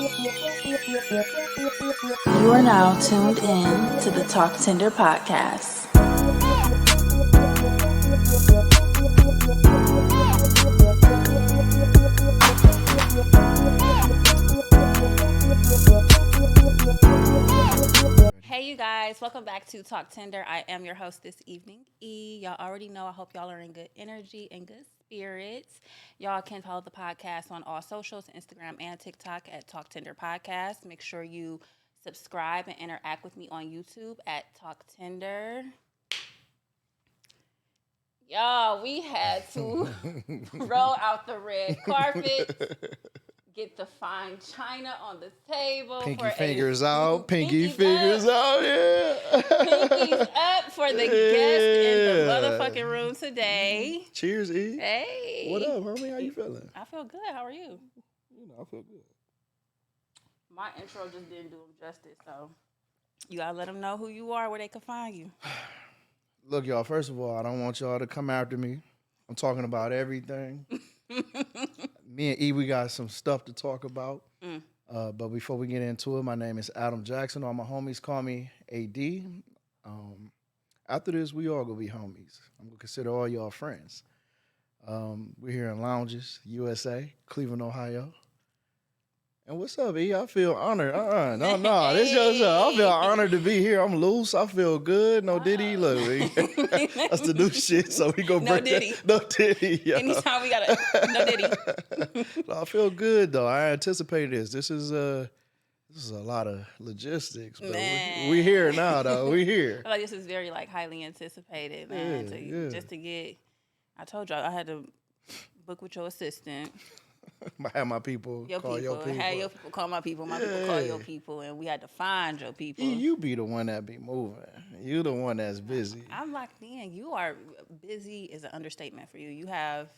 You are now tuned in to the Tlktender podcast. Hey, you guys, welcome back to Tlktender. I am your host this evening, E. Y'all already know. I hope y'all are in good energy and good spirits. Y'all can follow the podcast on all socials, Instagram and TikTok at Tlktender Podcast. Make sure you subscribe and interact with me on YouTube at Tlktender. Y'all, we had to roll out the red carpet. Get the fine china on the table. Pinky for fingers a, out. Pinky pinkies fingers up. out. Yeah. Pinkies up for the guest in the motherfucking room today. Cheers, E. Hey. What up, homie? How you feeling? I feel good. How are you? I feel good. My intro just didn't do them justice, so you gotta let them know who you are, where they can find you. Look, y'all, first of all, I don't want y'all to come after me. I'm talking about everything. Me and E, we got some stuff to talk about. But before we get into it, my name is Adam Jackson. All my homies call me AD. After this, we all gonna be homies. I'm gonna consider all y'all friends. We're here in Lounges, USA, Cleveland, Ohio. And what's up, E? I feel honored. No. This just I feel honored to be here. I'm loose. I feel good. No Diddy. Look, that's the new shit. So we go No break Diddy. that. No Diddy. Yeah. Anytime we gotta no Diddy. No, I feel good though. I anticipated this. This is a lot of logistics, but we here now though. We here. I feel like this is very highly anticipated, man. Just to get, I told y'all I had to book with your assistant. I had my people call your people. Had your people call my people. My people call your people, and we had to find your people. You be the one that be moving. You the one that's busy. I'm locked in. You are busy is an understatement for you. You have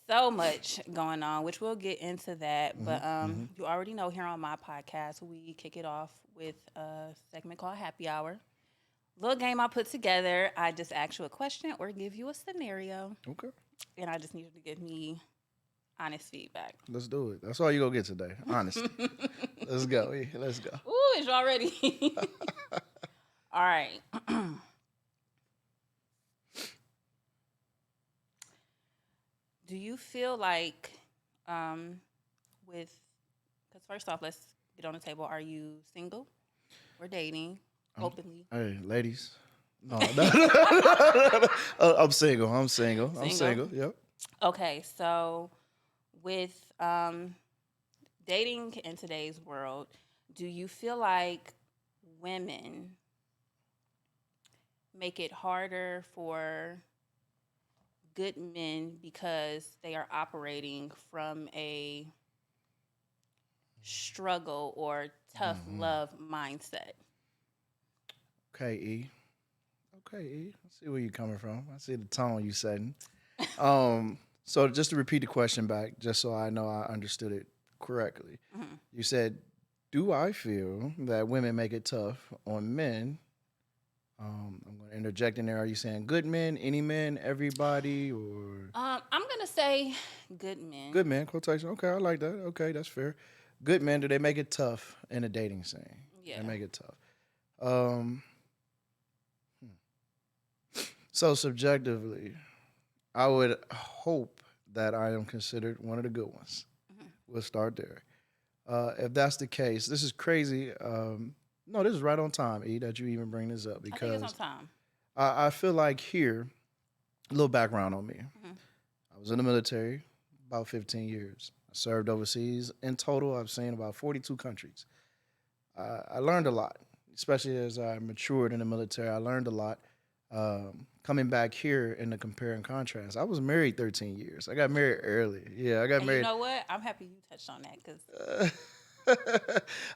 so much going on, which we'll get into that. But you already know here on my podcast, we kick it off with a segment called Happy Hour. Little game I put together. I just ask you a question or give you a scenario. Okay. And I just need you to give me honest feedback. Let's do it. That's all you gonna get today. Honesty. Let's go. Let's go. Ooh, is y'all ready? All right. Do you feel like, because first off, let's get on the table. Are you single or dating openly? Hey, ladies. No. I'm single. I'm single. Yep. Okay, so with dating in today's world, do you feel like women make it harder for good men because they are operating from a struggle or tough love mindset? Okay, E. I see where you're coming from. I see the tone you setting. So just to repeat the question back, just so I know I understood it correctly. You said, do I feel that women make it tough on men? I'm going to interject in there. Are you saying good men, any men, everybody, or? I'm going to say good men. Good men, quotation. Okay, I like that. Okay, that's fair. Good men, do they make it tough in the dating scene? Yeah. They make it tough. So subjectively, I would hope that I am considered one of the good ones. We'll start there. If that's the case, this is crazy. No, this is right on time, E, that you even bring this up, because I think it's on time. I feel like here, a little background on me. I was in the military about 15 years. I served overseas. In total, I've seen about 42 countries. I learned a lot, especially as I matured in the military. I learned a lot. Coming back here in the compare and contrast, I was married 13 years. I got married early. Yeah, I got married. You know what? I'm happy you touched on that because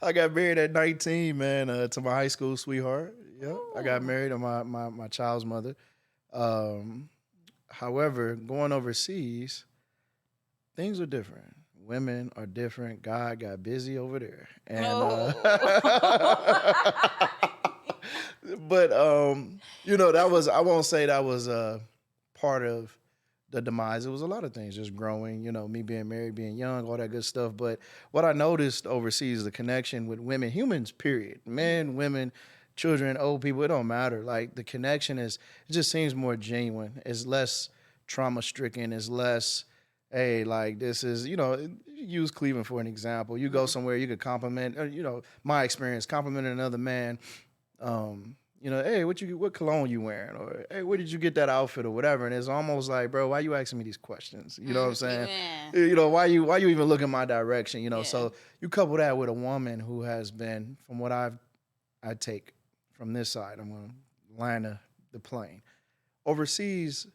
I got married at 19, man, to my high school sweetheart. Yep, I got married to my child's mother. However, going overseas, things are different. Women are different. God got busy over there, and but that was, I won't say that was part of the demise. It was a lot of things, just growing, me being married, being young, all that good stuff. But what I noticed overseas, the connection with women, humans, period, men, women, children, old people, it don't matter. Like the connection it just seems more genuine. It's less trauma stricken. It's less, hey, like this is, use Cleveland for an example. You go somewhere, you could compliment, my experience, compliment another man. Hey, what cologne you wearing? Or hey, where did you get that outfit or whatever? And it's almost like, bro, why you asking me these questions? You know what I'm saying? Yeah. Why you even looking my direction? Yeah. So you couple that with a woman who has been, from what I take from this side, I'm gonna land the plane. Overseas,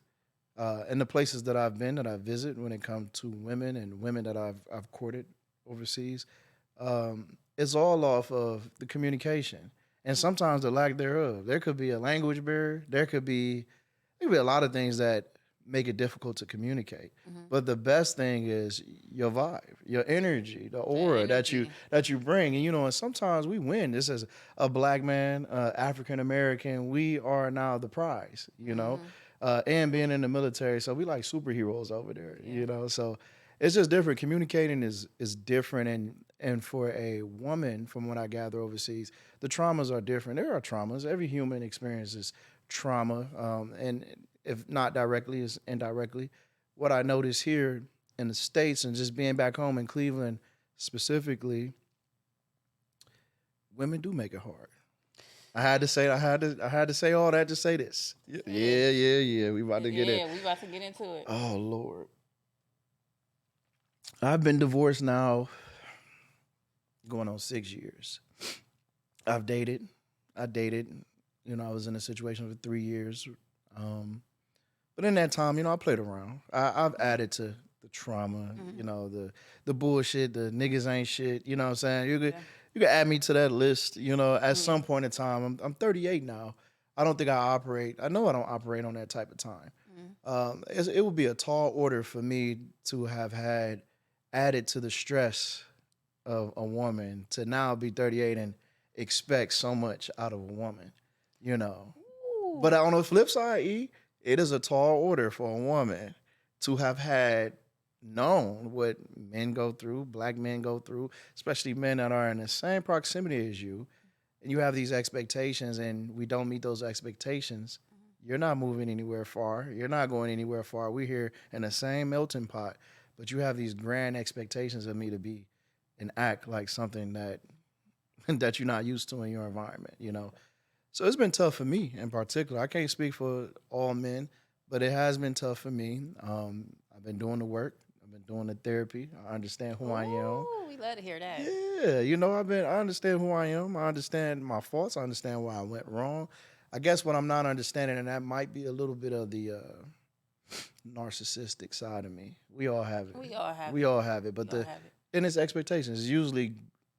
in the places that I've been, that I visit, when it comes to women and women that I've courted overseas, it's all off of the communication and sometimes the lack thereof. There could be a language barrier. There could be a lot of things that make it difficult to communicate. But the best thing is your vibe, your energy, the aura that you bring. And sometimes we win. This as a black man, African American, we are now the prize. And being in the military, so we like superheroes over there. So it's just different. Communicating is different, and for a woman, from what I gather overseas, the traumas are different. There are traumas. Every human experiences trauma, and if not directly, is indirectly. What I notice here in the States and just being back home in Cleveland specifically, women do make it hard. I had to say all that to say this. Yeah. We about to get in. Yeah, we about to get into it. Oh Lord. I've been divorced now going on 6 years. I dated. I was in a situation for 3 years. But in that time, I played around. I've added to the trauma, the bullshit, the niggas ain't shit. You know what I'm saying? You could add me to that list, at some point in time. I'm 38 now. I don't think I know I don't operate on that type of time. It would be a tall order for me to have had added to the stress of a woman to now be 38 and expect so much out of a woman, Ooh. But on the flip side, it is a tall order for a woman to have had known what men go through, black men go through, especially men that are in the same proximity as you, and you have these expectations and we don't meet those expectations. You're not moving anywhere far. You're not going anywhere far. We're here in the same melting pot, but you have these grand expectations of me to be and act like something that you're not used to in your environment, So it's been tough for me in particular. I can't speak for all men, but it has been tough for me. I've been doing the work. I've been doing the therapy. I understand who I am. We love to hear that. Yeah, I understand who I am. I understand my faults. I understand why I went wrong. I guess what I'm not understanding, and that might be a little bit of the narcissistic side of me. We all have it. We all have it. But in its expectations, it's usually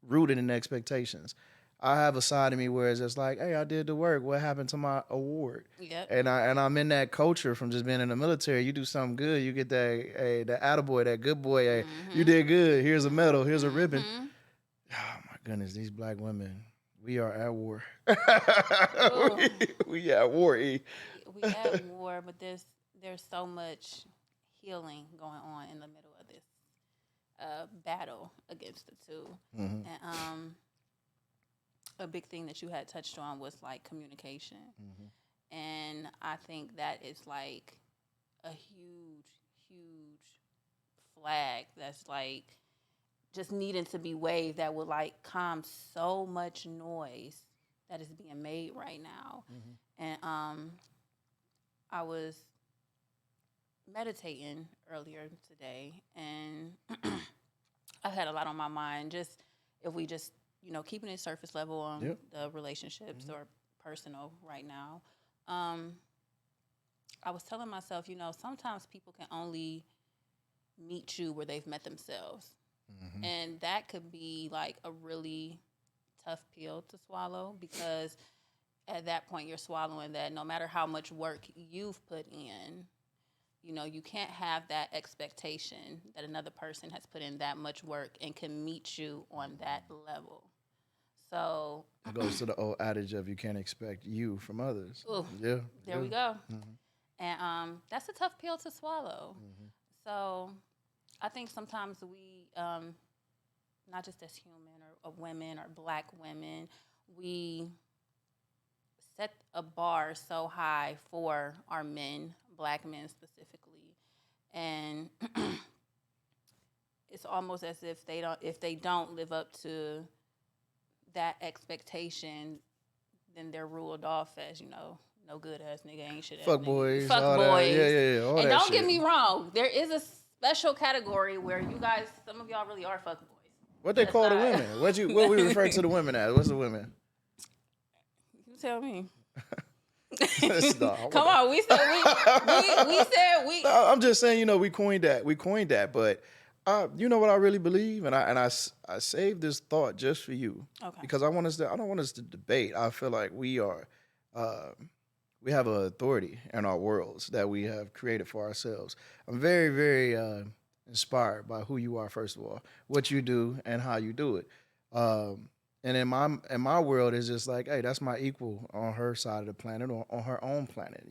rooted in expectations. I have a side of me where it's just like, hey, I did the work. What happened to my award? Yep. And I'm in that culture from just being in the military. You do something good, you get that attaboy, that good boy. Hey, you did good. Here's a medal. Here's a ribbon. Oh my goodness, these black women, we are at war. we at war. We at war, but there's so much healing going on in the middle of this battle against the two. And a big thing that you had touched on was like communication. And I think that is like a huge flag that's like just needing to be waved that would like calm so much noise that is being made right now. And I was meditating earlier today and I had a lot on my mind, just if we just keeping it surface level on the relationships or personal right now. I was telling myself, sometimes people can only meet you where they've met themselves. And that could be like a really tough pill to swallow because at that point you're swallowing that no matter how much work you've put in, you can't have that expectation that another person has put in that much work and can meet you on that level. So it goes to the old adage of you can't expect you from others. Ooh, there we go. And that's a tough pill to swallow. So I think sometimes we, not just as human or women or black women, we set a bar so high for our men, black men specifically, and it's almost as if they don't live up to that expectation, then they're ruled off as, no good ass nigga, ain't shit ass Fuck nigga. boys, Fuck all boys. that. Yeah, all and that don't shit. get me wrong, there is a special category where you guys, some of y'all really are fuck boys. What they call the women? What we refer to the women as? What's the women? You tell me. No, Come on, we said we. No, I'm just saying, we coined that. But you know what I really believe, and I saved this thought just for you, because I don't want us to debate. I feel like we have an authority in our worlds that we have created for ourselves. I'm very, very inspired by who you are, first of all, what you do, and how you do it. And in my world, it's just like, hey, that's my equal on her side of the planet or on her own planet,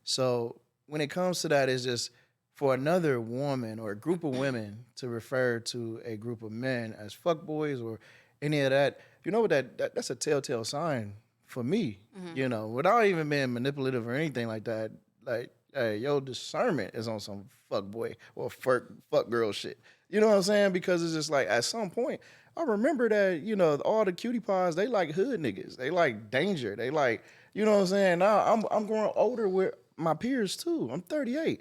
So when it comes to that, it's just for another woman or a group of women to refer to a group of men as fuckboys or any of that, you know what that's a telltale sign for me, without even being manipulative or anything like that. Like, hey, your discernment is on some fuckboy or fuck girl shit. You know what I'm saying? Because it's just like, at some point, I remember that, all the cutie pies, they like hood niggas. They like danger. They like, you know what I'm saying? Now I'm growing older with my peers too. I'm 38.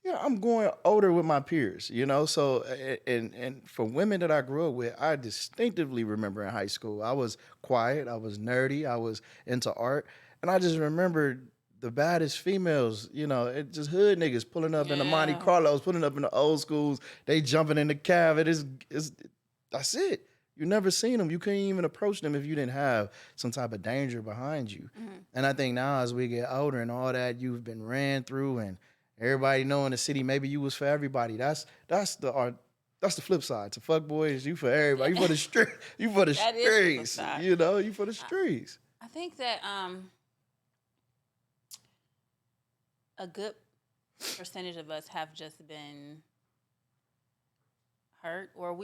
Yeah, I'm going older with my peers, So, and for women that I grew up with, I distinctively remember in high school, I was quiet, I was nerdy, I was into art, and I just remember the baddest females, it just hood niggas pulling up in the Monte Carlos, pulling up in the old schools, they jumping in the cab. That's it. You never seen them. You couldn't even approach them if you didn't have some type of danger behind you. And I think now as we get older and all that you've been ran through and everybody know in the city, maybe you was for everybody. That's the flip side. To fuck boys, you for everybody. You for the street. You for the streets. You for the streets. I think that a good percentage of us have just been hurt, or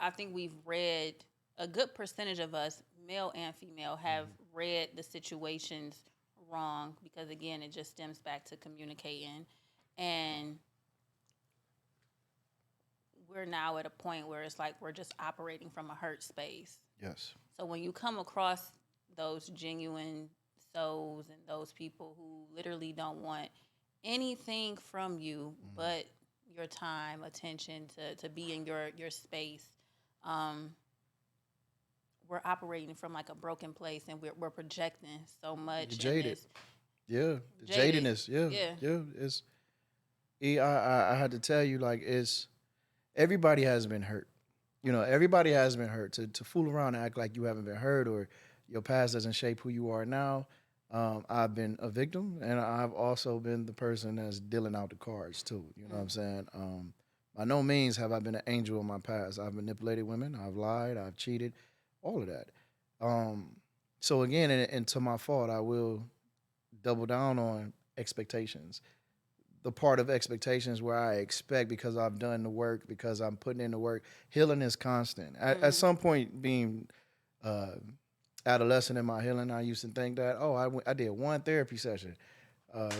I think we've read, a good percentage of us, male and female, have read the situations wrong, because again, it just stems back to communicating, and we're now at a point where it's like we're just operating from a hurt space. Yes. So when you come across those genuine souls and those people who literally don't want anything from you but your time, attention, to be in your space, we're operating from like a broken place, and we're projecting so much. Jaded. The jadedness. Yeah. It's I had to tell you, like, everybody has been hurt. Everybody has been hurt. To fool around and act like you haven't been hurt or your past doesn't shape who you are now. I've been a victim, and I've also been the person that's dealing out the cards too. You know what I'm saying? By no means have I been an angel in my past. I've manipulated women. I've lied. I've cheated. All of that. So again, and to my fault, I will double down on expectations. The part of expectations where I expect, because I've done the work, because I'm putting in the work. Healing is constant. At some point, being adolescent in my healing, I used to think that, I did one therapy session. I'm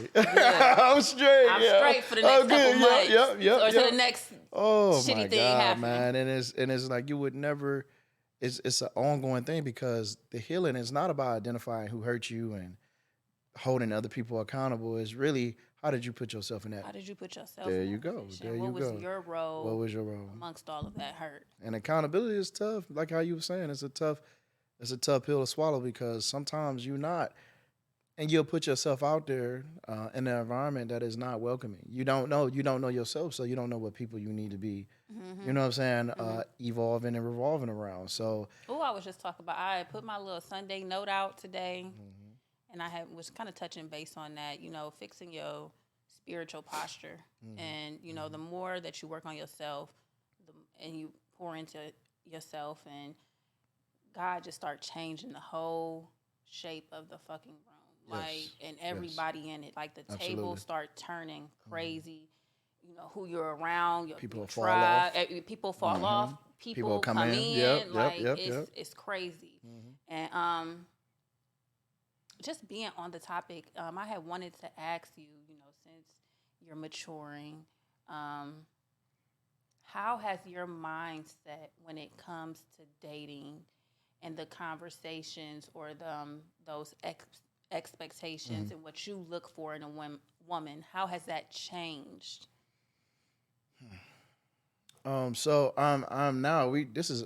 straight. I'm straight for the next couple months. Or to the next shitty thing happening. Man. And it's like you would never. It's an ongoing thing, because the healing is not about identifying who hurt you and holding other people accountable. It's really, how did you put yourself in that? How did you put yourself there in you that go. position? There you what go. was your role? What was your role amongst all of that hurt? And accountability is tough. Like how you were saying, it's a tough pill to swallow, because sometimes you're not, and you'll put yourself out there in an environment that is not welcoming. You don't know yourself, so you don't know what people you need to be. You know what I'm saying? Evolving and revolving around. So. Oh, I was just talking about. I put my little Sunday note out today, and was kind of touching base on that. Fixing your spiritual posture, and the more that you work on yourself, and you pour into yourself, and God just start changing the whole shape of the fucking room. like, and everybody in it. Like the tables start turning crazy. You know who you're around, your People your fall tribe. off. People fall off. People come come in. in. Yep, Like yep, yep. it's crazy. And just being on the topic, I had wanted to ask you. You know, since you're maturing, how has your mindset when it comes to dating and the conversations or those expectations and what you look for in a woman, how has that changed? So I'm now this is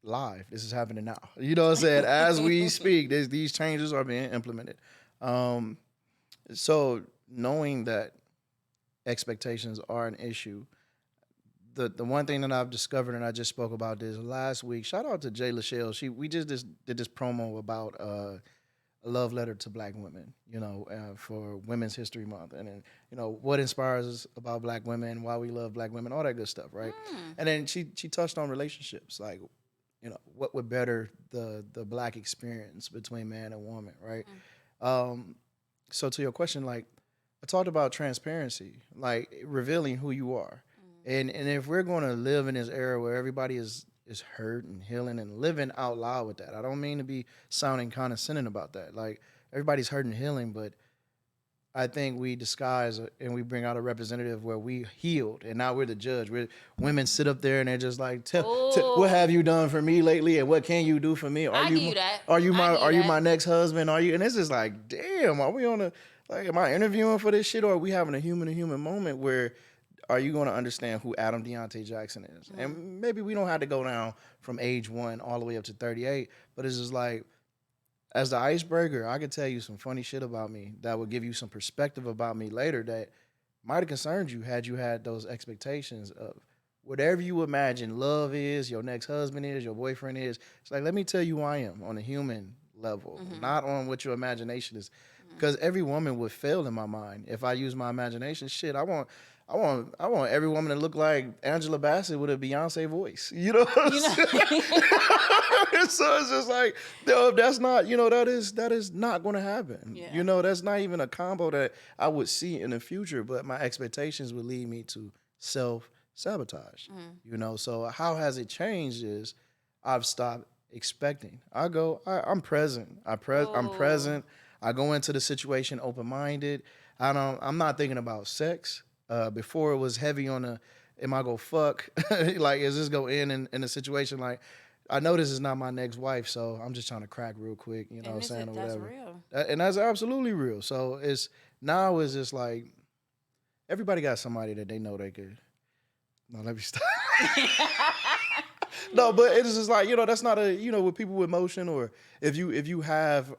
live. This is happening now. You know what I'm saying? As we speak, these changes are being implemented. So knowing that expectations are an issue, the one thing that I've discovered, and I just spoke about this last week. Shout out to Jay Lachelle. We just did this promo about a love letter to Black women. You know, for Women's History Month, and you know what inspires us about Black women, why we love Black women, all that good stuff, right? And then she touched on relationships, like, you know, what would better the Black experience between man and woman, right? So to your question, like, I talked about transparency, like revealing who you are. And if we're going to live in this era where everybody is hurt and healing and living out loud with that, I don't mean to be sounding condescending about that. Like, everybody's hurt and healing, but I think we disguise and we bring out a representative where we healed, and now we're the judge. Women sit up there and they're just like, what have you done for me lately, and what can you do for me? I give you that. Are you that. my next husband? Are you? And it's just like, damn, are we on a, like, am I interviewing for this shit, or are we having a human to human moment where are you going to understand who Adam Deontay Jackson is? And maybe we don't have to go down from age 1 all the way up to 38, but it's just like, as the icebreaker, I could tell you some funny shit about me that would give you some perspective about me later that might have concerned you had you had those expectations of whatever you imagine love is, your next husband is, your boyfriend is. It's like, let me tell you who I am on a human level, not on what your imagination is. Because every woman would fail in my mind if I use my imagination. Shit, I want every woman to look like Angela Bassett with a Beyonce voice. You know what I'm saying? So it's just like, no, that's not, you know, that is not going to happen. Yeah. You know, that's not even a combo that I would see in the future, but my expectations would lead me to self-sabotage. You know, so how has it changed is I've stopped expecting. I'm present. I'm present. I go into the situation open-minded. I'm not thinking about sex. Before it was heavy on the, am I gonna fuck? Like, is this go in a situation like, I know this is not my next wife, so I'm just trying to crack real quick, you know what I'm saying, or whatever. That's real. And that's absolutely real. So it's just like, everybody got somebody that they know they could. No, let me stop. No, but it's just like, you know, that's not a, you know, with people with motion, or if you have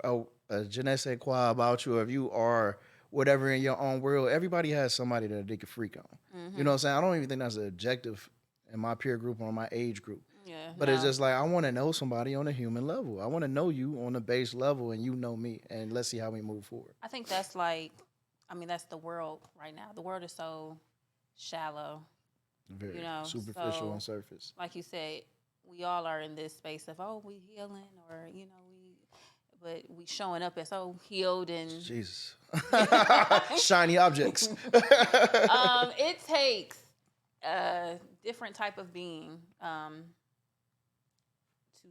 a je ne sais quoi about you, or if you are whatever in your own world, everybody has somebody that they can freak on. You know what I'm saying? I don't even think that's an objective in my peer group or my age group. Yeah. But it's just like, I want to know somebody on a human level. I want to know you on a base level, and you know me, and let's see how we move forward. I think that's like, I mean, that's the world right now. The world is so shallow. Very you know, superficial so, on surface. Like you said, we all are in this space of, oh, we healing, or, you know, but we showing up as so healed and Jesus. Shiny objects. it takes a different type of being to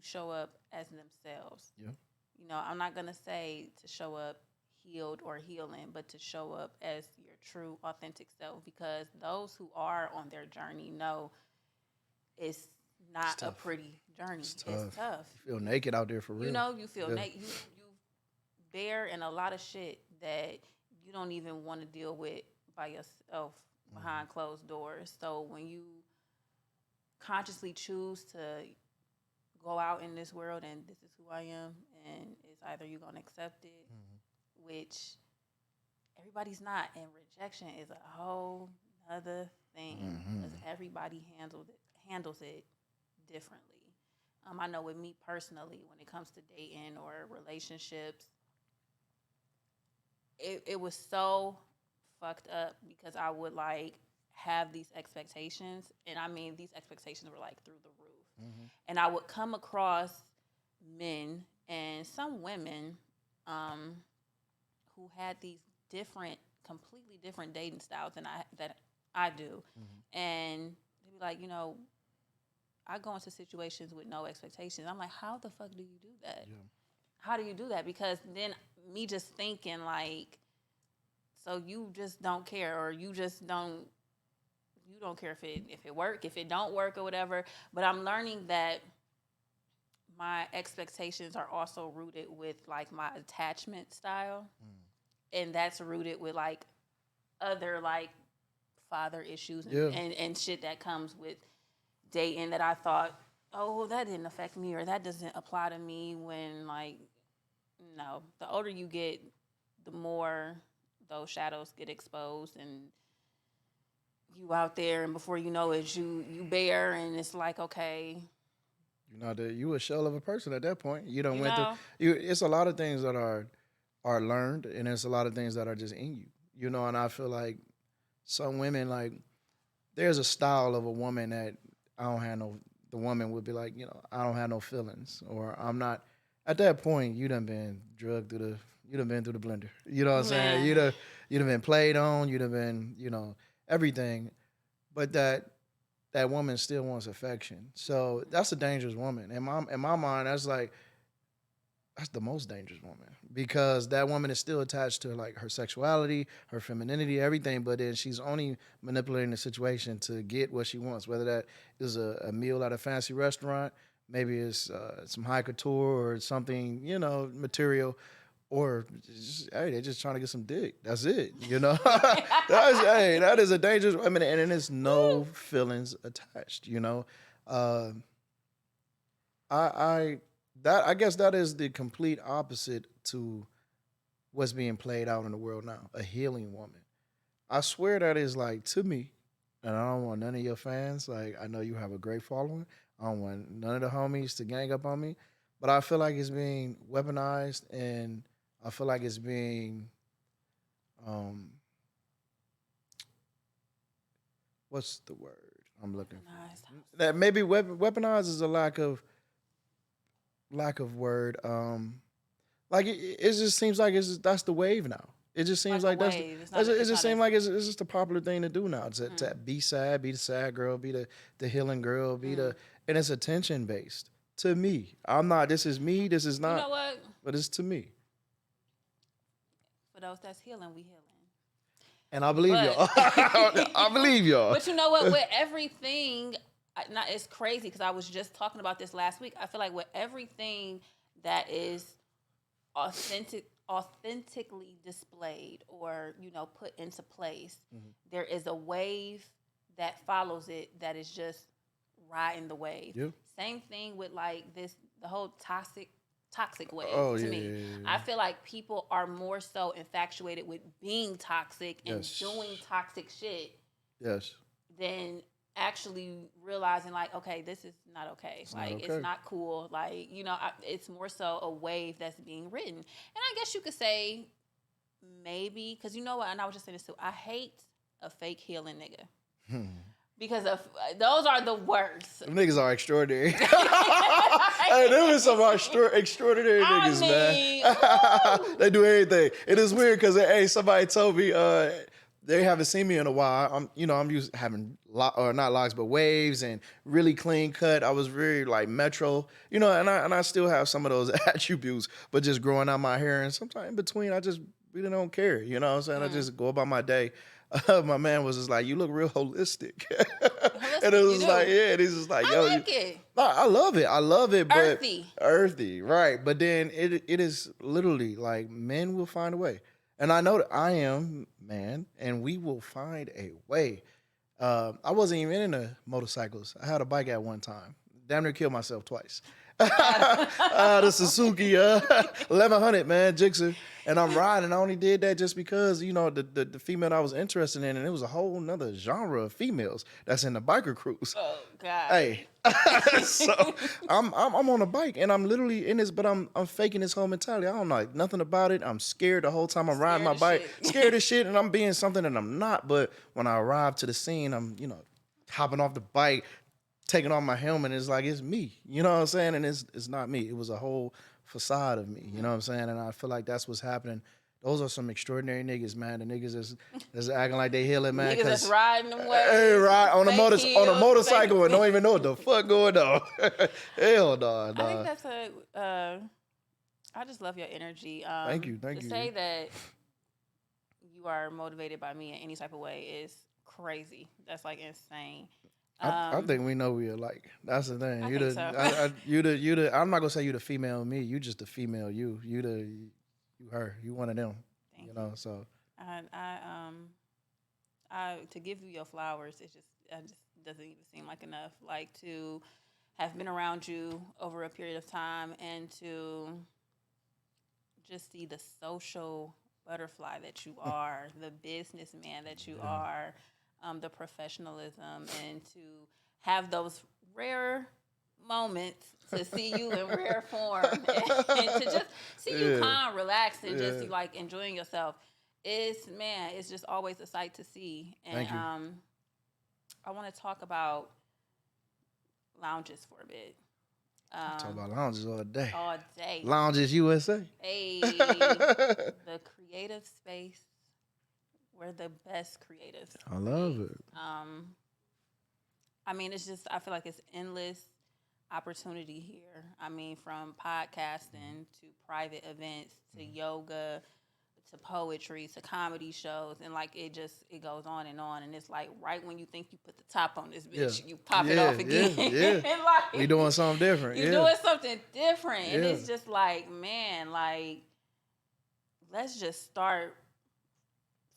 show up as themselves. Yeah. You know, I'm not gonna say to show up healed or healing, but to show up as your true, authentic self, because those who are on their journey know it's not a pretty journey. It's tough. You feel naked out there for real. You know, you feel naked. You bear in a lot of shit that you don't even want to deal with by yourself behind closed doors. So when you consciously choose to go out in this world and this is who I am, and it's either you're going to accept it, which everybody's not, and rejection is a whole other thing, because everybody handles it differently. I know with me personally, when it comes to dating or relationships, it was so fucked up because I would like have these expectations, and I mean these expectations were like through the roof, and I would come across men and some women who who had these completely different dating styles than I do, and they'd be like, I go into situations with no expectations. I'm like, how the fuck do you do that? Yeah. How do you do that? Because then me just thinking like, so you just don't care, or you don't care if it work, if it don't work or whatever. But I'm learning that my expectations are also rooted with like my attachment style. And that's rooted with like other like father issues and shit that comes with dating that I thought, oh, that didn't affect me or that doesn't apply to me, when like, no, the older you get, the more those shadows get exposed, and you out there, and before you know it, you bare, and it's like, okay, you a shell of a person at that point. You don't went through. It's a lot of things that are learned, and there's a lot of things that are just in you. And I feel like some women, like, there's a style of a woman that the woman would be like, I don't have no feelings, or I'm not. At that point, you done been drugged through the blender. You know what I'm saying? You done been played on. You done been, everything. But that woman still wants affection. So that's a dangerous woman. In my mind, that's the most dangerous woman, because that woman is still attached to like her sexuality, her femininity, everything, but then she's only manipulating the situation to get what she wants, whether that is a meal at a fancy restaurant, maybe it's some high couture or something, material, or they're just trying to get some dick. That's it, that is a dangerous woman, and there's no feelings attached, I guess that is the complete opposite to what's being played out in the world now. A healing woman. I swear that is like, to me, and I don't want none of your fans. Like, I know you have a great following. I don't want none of the homies to gang up on me. But I feel like it's being weaponized, and I feel like it's being, what's the word I'm looking for? That maybe weaponized is a lack of word. Like it just seems like that's the wave now. It just seems like that's it just seems like it's just a popular thing to do now. To be sad, be the sad girl, be the healing girl, and it's attention based. To me, I'm not. This is me. This is not. You know what? But it's to me. For those that's healing, we healing. And I believe y'all. I believe y'all. But you know what? With everything, it's crazy because I was just talking about this last week. I feel like with everything that is authentically displayed or put into place, there is a wave that follows it that is just riding the wave. Yep. Same thing with like the whole toxic wave to me. Yeah. I feel like people are more so infatuated with being toxic and doing toxic shit. Yes. Than actually realizing like, okay, this is not okay. It's not cool. Like, it's more so a wave that's being ridden. And I guess you could say maybe, because you know what, and I was just saying this too, I hate a fake healing nigga. Because those are the worst. Them niggas are extraordinary. Hey, them is some extraordinary niggas, man. They do everything. It is weird because somebody told me they haven't seen me in a while. I'm used to having not locks but waves and really clean cut. I was very like metro, and I still have some of those attributes, but just growing out my hair and sometimes in between, I just really don't care. You know what I'm saying? I just go about my day. My man was just like, you look real holistic. And it was like, and he's just like, yo, I love it. I love it. But earthy, right. But then it is literally like men will find a way. And I know that I am man, and we will find a way. I wasn't even into motorcycles. I had a bike at one time. Damn near killed myself twice. The Suzuki 1100, man, Gixxer. And I'm riding. I only did that just because, the female I was interested in, and it was a whole nother genre of females that's in the biker cruise. Oh God. Hey. So I'm on a bike and I'm literally in this, but I'm faking this whole mentality. I don't know nothing about it. I'm scared the whole time I'm riding my bike. Scared of shit, and I'm being something that I'm not. But when I arrive to the scene, I'm, hopping off the bike, taking off my helmet, it's like, it's me. You know what I'm saying? And it's not me. It was a whole facade of me. You know what I'm saying? And I feel like that's what's happening those are some extraordinary niggas, man. The niggas that's acting like they healing, man. Niggas that's riding them waves. Hey, ride on a heels, motorcycle and don't even know what the fuck going on. Hell no, I think that's I just love your energy. Thank you. To say that you are motivated by me in any type of way is crazy. That's like insane. I think we know we alike. That's the thing. I think so. You the. I'm not gonna say you the female me. You just the female you. You her. You one of them. Thank you know. So. I to give you your flowers. It just doesn't even seem like enough. Like to have been around you over a period of time and to just see the social butterfly that you are, the businessman that you are, the professionalism, and to have those rare moments to see you in rare form and to just see you calm, relaxed, and just like enjoying yourself. It's just always a sight to see. And Thank you. I want to talk about lounges for a bit. Talk about lounges all day. All day. Lounges USA. Hey, the creative space. We're the best creatives. I love it. I mean, it's just, I feel like it's endless opportunity here. I mean, from podcasting to private events to yoga to poetry to comedy shows, and like it goes on, and it's like right when you think you put the top on this bitch, you pop it off again. Yeah. Like, We doing something different. You're doing something different, and it's just like, man, like let's just start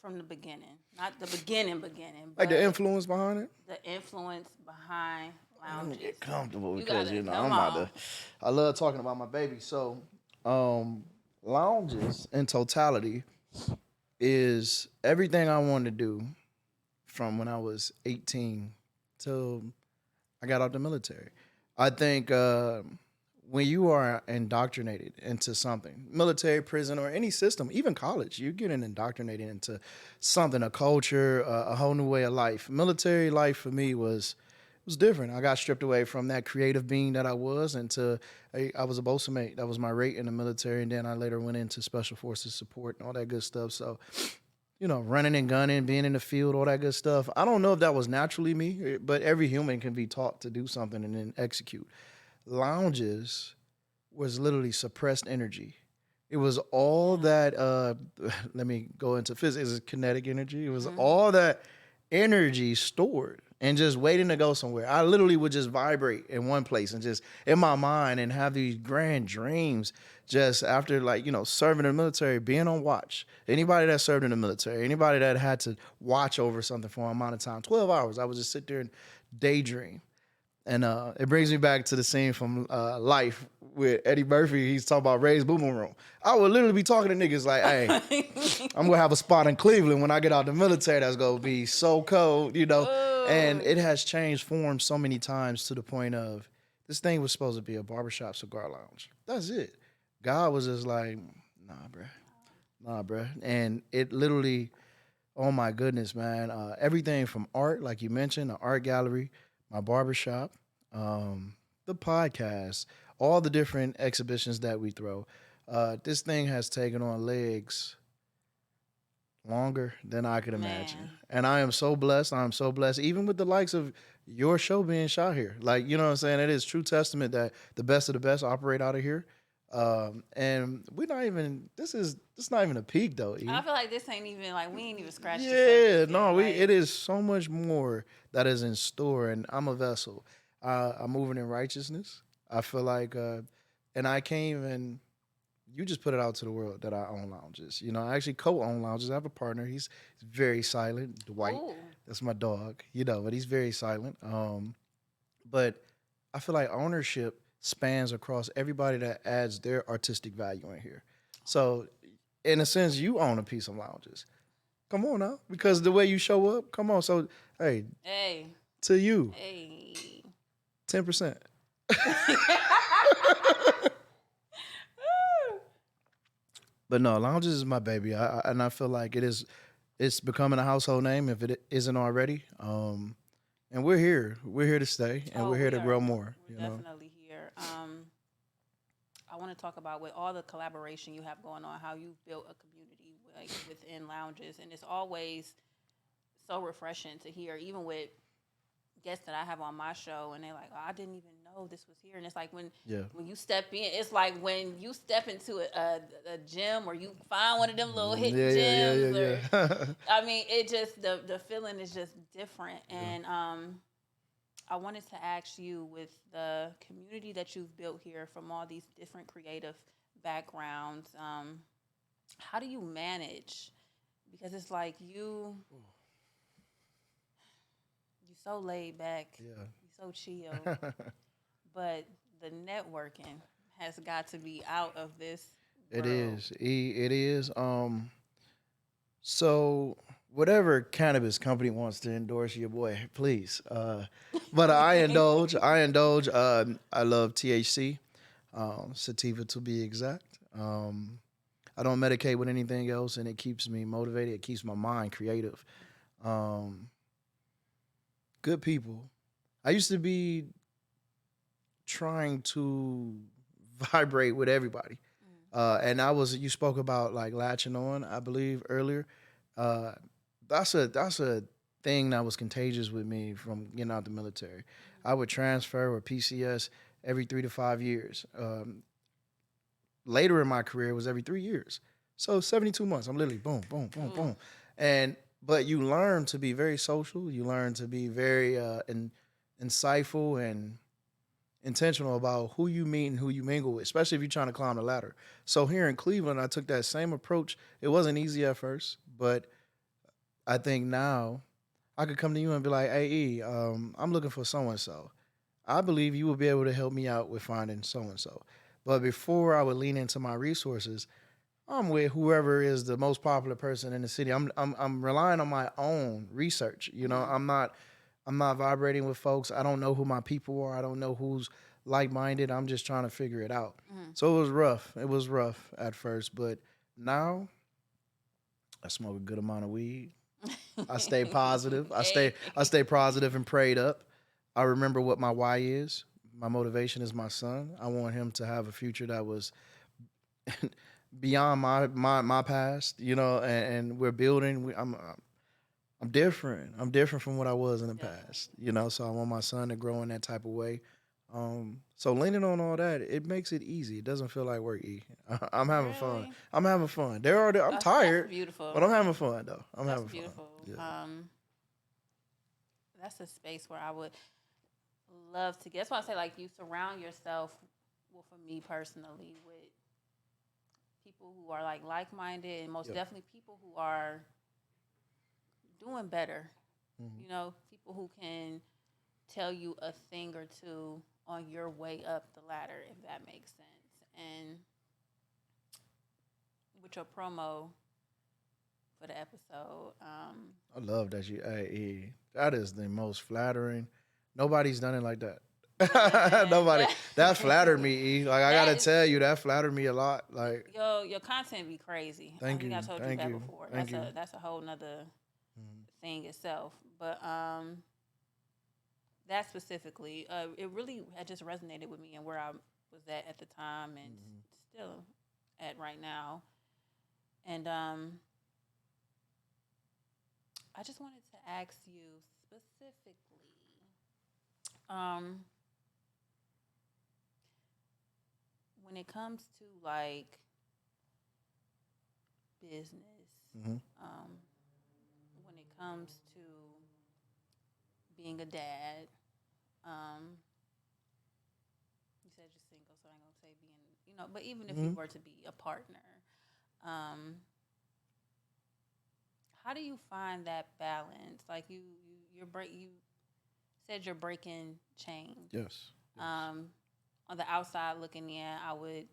from the beginning, not the beginning, like the influence behind it. The influence behind lounges. Let me get comfortable because I'm about to. I love talking about my baby. So, lounges in totality is everything I wanted to do from when I was 18 till I got out the military. I think when you are indoctrinated into something, military, prison, or any system, even college, you're getting indoctrinated into something, a culture, a whole new way of life. Military life for me was different. I got stripped away from that creative being that I was into I was a bosun mate. That was my rate in the military, and then I later went into special forces support and all that good stuff. So, running and gunning, being in the field, all that good stuff. I don't know if that was naturally me, but every human can be taught to do something and then execute. Lounges was literally suppressed energy. It was all that, let me go into physics, it's kinetic energy. It was all that energy stored and just waiting to go somewhere. I literally would just vibrate in one place and just in my mind and have these grand dreams just after serving in the military, being on watch. Anybody that served in the military, anybody that had to watch over something for an amount of time, 12 hours, I would just sit there and daydream. And it brings me back to the scene from Life with Eddie Murphy. He's talking about Ray's Boo Boo Room. I would literally be talking to niggas like, hey, I'm going to have a spot in Cleveland when I get out the military that's going to be so cold, And it has changed form so many times to the point of this thing was supposed to be a barbershop cigar lounge. That's it. God was just like, nah, bruh. And it literally, oh my goodness, man. Everything from art, like you mentioned, the art gallery, my barbershop, the podcast, all the different exhibitions that we throw. This thing has taken on legs longer than I could imagine. And I am so blessed. Even with the likes of your show being shot here. Like, you know what I'm saying? It is true testament that the best of the best operate out of here. And we're not even, it's not even a peak though. I feel like this ain't even like, we ain't even scratched the surface. No, it is so much more that is in store, and I'm a vessel. I'm moving in righteousness. I feel like, and I came and you just put it out to the world that I own lounges. I actually co-own lounges. I have a partner. He's very silent, Dwight. Ooh. That's my dog, but he's very silent. But I feel like ownership spans across everybody that adds their artistic value in here. So, in a sense, you own a piece of lounges. Come on now, because the way you show up, come on. So, hey, to you, 10%. But no, lounges is my baby, and I feel like it's becoming a household name if it isn't already. And we're here to stay, and we're here to grow more. We're definitely here. I want to talk about with all the collaboration you have going on, how you've built a community like within lounges, and it's always so refreshing to hear, even with guests that I have on my show, and they're like, "Oh, I didn't even know this was here." And it's like when you step in, it's like when you step into a gym, or you find one of them little hidden gems. Or, I mean, it just the feeling is just different. And I wanted to ask you, with the community that you've built here from all these different creative backgrounds, how do you manage? Because it's like you're so laid back, you're so chill, but the networking has got to be out of this world. It is. It is. So whatever cannabis company wants to endorse your boy, please. But I indulge. I love THC, sativa to be exact. I don't medicate with anything else, and it keeps me motivated. It keeps my mind creative. Good people. I used to be trying to vibrate with everybody. And you spoke about like latching on, I believe earlier. That's a thing that was contagious with me from getting out the military. I would transfer or PCS every 3 to 5 years. Later in my career, it was every 3 years. So 72 months, I'm literally boom, boom, boom, boom. But you learn to be very social. You learn to be very insightful and intentional about who you meet and who you mingle with, especially if you're trying to climb the ladder. So here in Cleveland, I took that same approach. It wasn't easy at first, but I think now I could come to you and be like, "Hey, E, I'm looking for so-and-so. I believe you will be able to help me out with finding so-and-so." But before I would lean into my resources, I'm with whoever is the most popular person in the city. I'm relying on my own research. You know, I'm not vibrating with folks. I don't know who my people are. I don't know who's like-minded. I'm just trying to figure it out. So it was rough. It was rough at first, but now I smoke a good amount of weed. I stay positive. I stay positive and prayed up. I remember what my why is. My motivation is my son. I want him to have a future that was beyond my past, you know, and we're building. I'm different. I'm different from what I was in the past, you know. So I want my son to grow in that type of way. So leaning on all that, it makes it easy. It doesn't feel like work. I'm having fun. I'm having fun. I'm tired, That's beautiful. but I'm having fun though. I'm That's having beautiful. fun. Yeah. That's a space where I would love to get. That's why I say, like, you surround yourself, well, for me personally, with people who are like-minded, and most definitely people who are doing better. You know, people who can tell you a thing or two on your way up the ladder, if that makes sense. And with your promo for the episode, I love that that is the most flattering. Nobody's done it like that. Nobody. That flattered me, E. Like, I gotta tell you, that flattered me a lot. Like, your content be crazy. Thank you. I told you Thank that you. before. Thank you. That's a whole nother thing itself. But that specifically, it really had just resonated with me and where I was at the time, and still at right now. And I just wanted to ask you specifically, when it comes to like business, when it comes to being a dad, you said you're single, so I'm gonna say being, you know, but even if you were to be a partner, how do you find that balance? Like you said you're breaking chains. yes. On the outside looking in, I would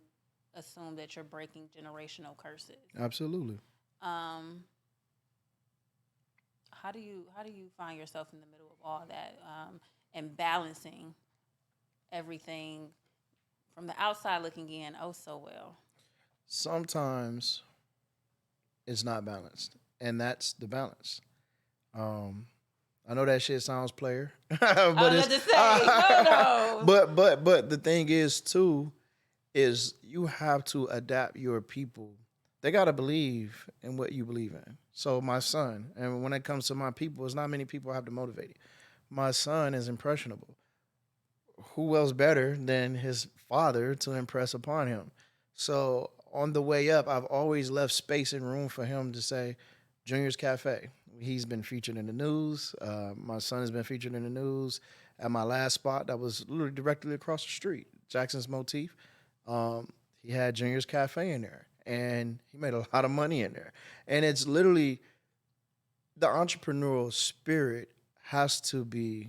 assume that you're breaking generational curses. Absolutely. How do you find yourself in the middle of all that, and balancing everything from the outside looking in oh so well? Sometimes it's not balanced, and that's the balance. I know that shit sounds player, but I was about to say, no. But the thing is too, is you have to adapt your people they got to believe in what you believe in. So my son, and when it comes to my people, it's not many people I have to motivate it. My son is impressionable. Who else better than his father to impress upon him? So on the way up, I've always left space and room for him to say, Junior's Cafe. He's been featured in the news. My son has been featured in the news. At my last spot, that was literally directly across the street, Jackson's Motif. Um, he had Junior's Cafe in there, and he made a lot of money in there. And it's literally the entrepreneurial spirit has to be.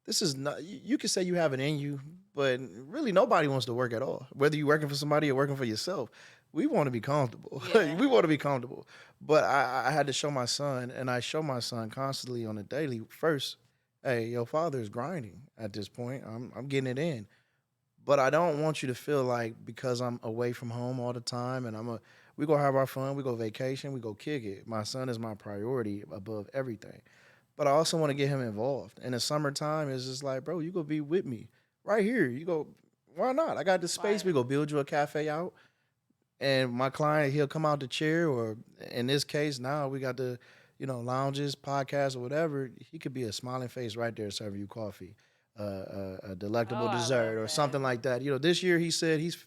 This is not. You can say you have it in you, but really nobody wants to work at all. Whether you're working for somebody or working for yourself, we want to be comfortable. Yeah. We want to be comfortable. But I had to show my son, and I show my son constantly on a daily. First, hey, your father is grinding at this point. I'm getting it in. But I don't want you to feel like because I'm away from home all the time and we go have our fun, we go vacation, we go kick it. My son is my priority above everything. But I also want to get him involved. In the summertime, it's just like, bro, you go be with me right here. You go, why not? I got the space. Right. We go build you a cafe out. And my client, he'll come out the chair, or in this case, now we got the, lounges, podcasts, or whatever. He could be a smiling face right there serving you coffee, a delectable Oh, I dessert, love or that. something like that. This year he said he's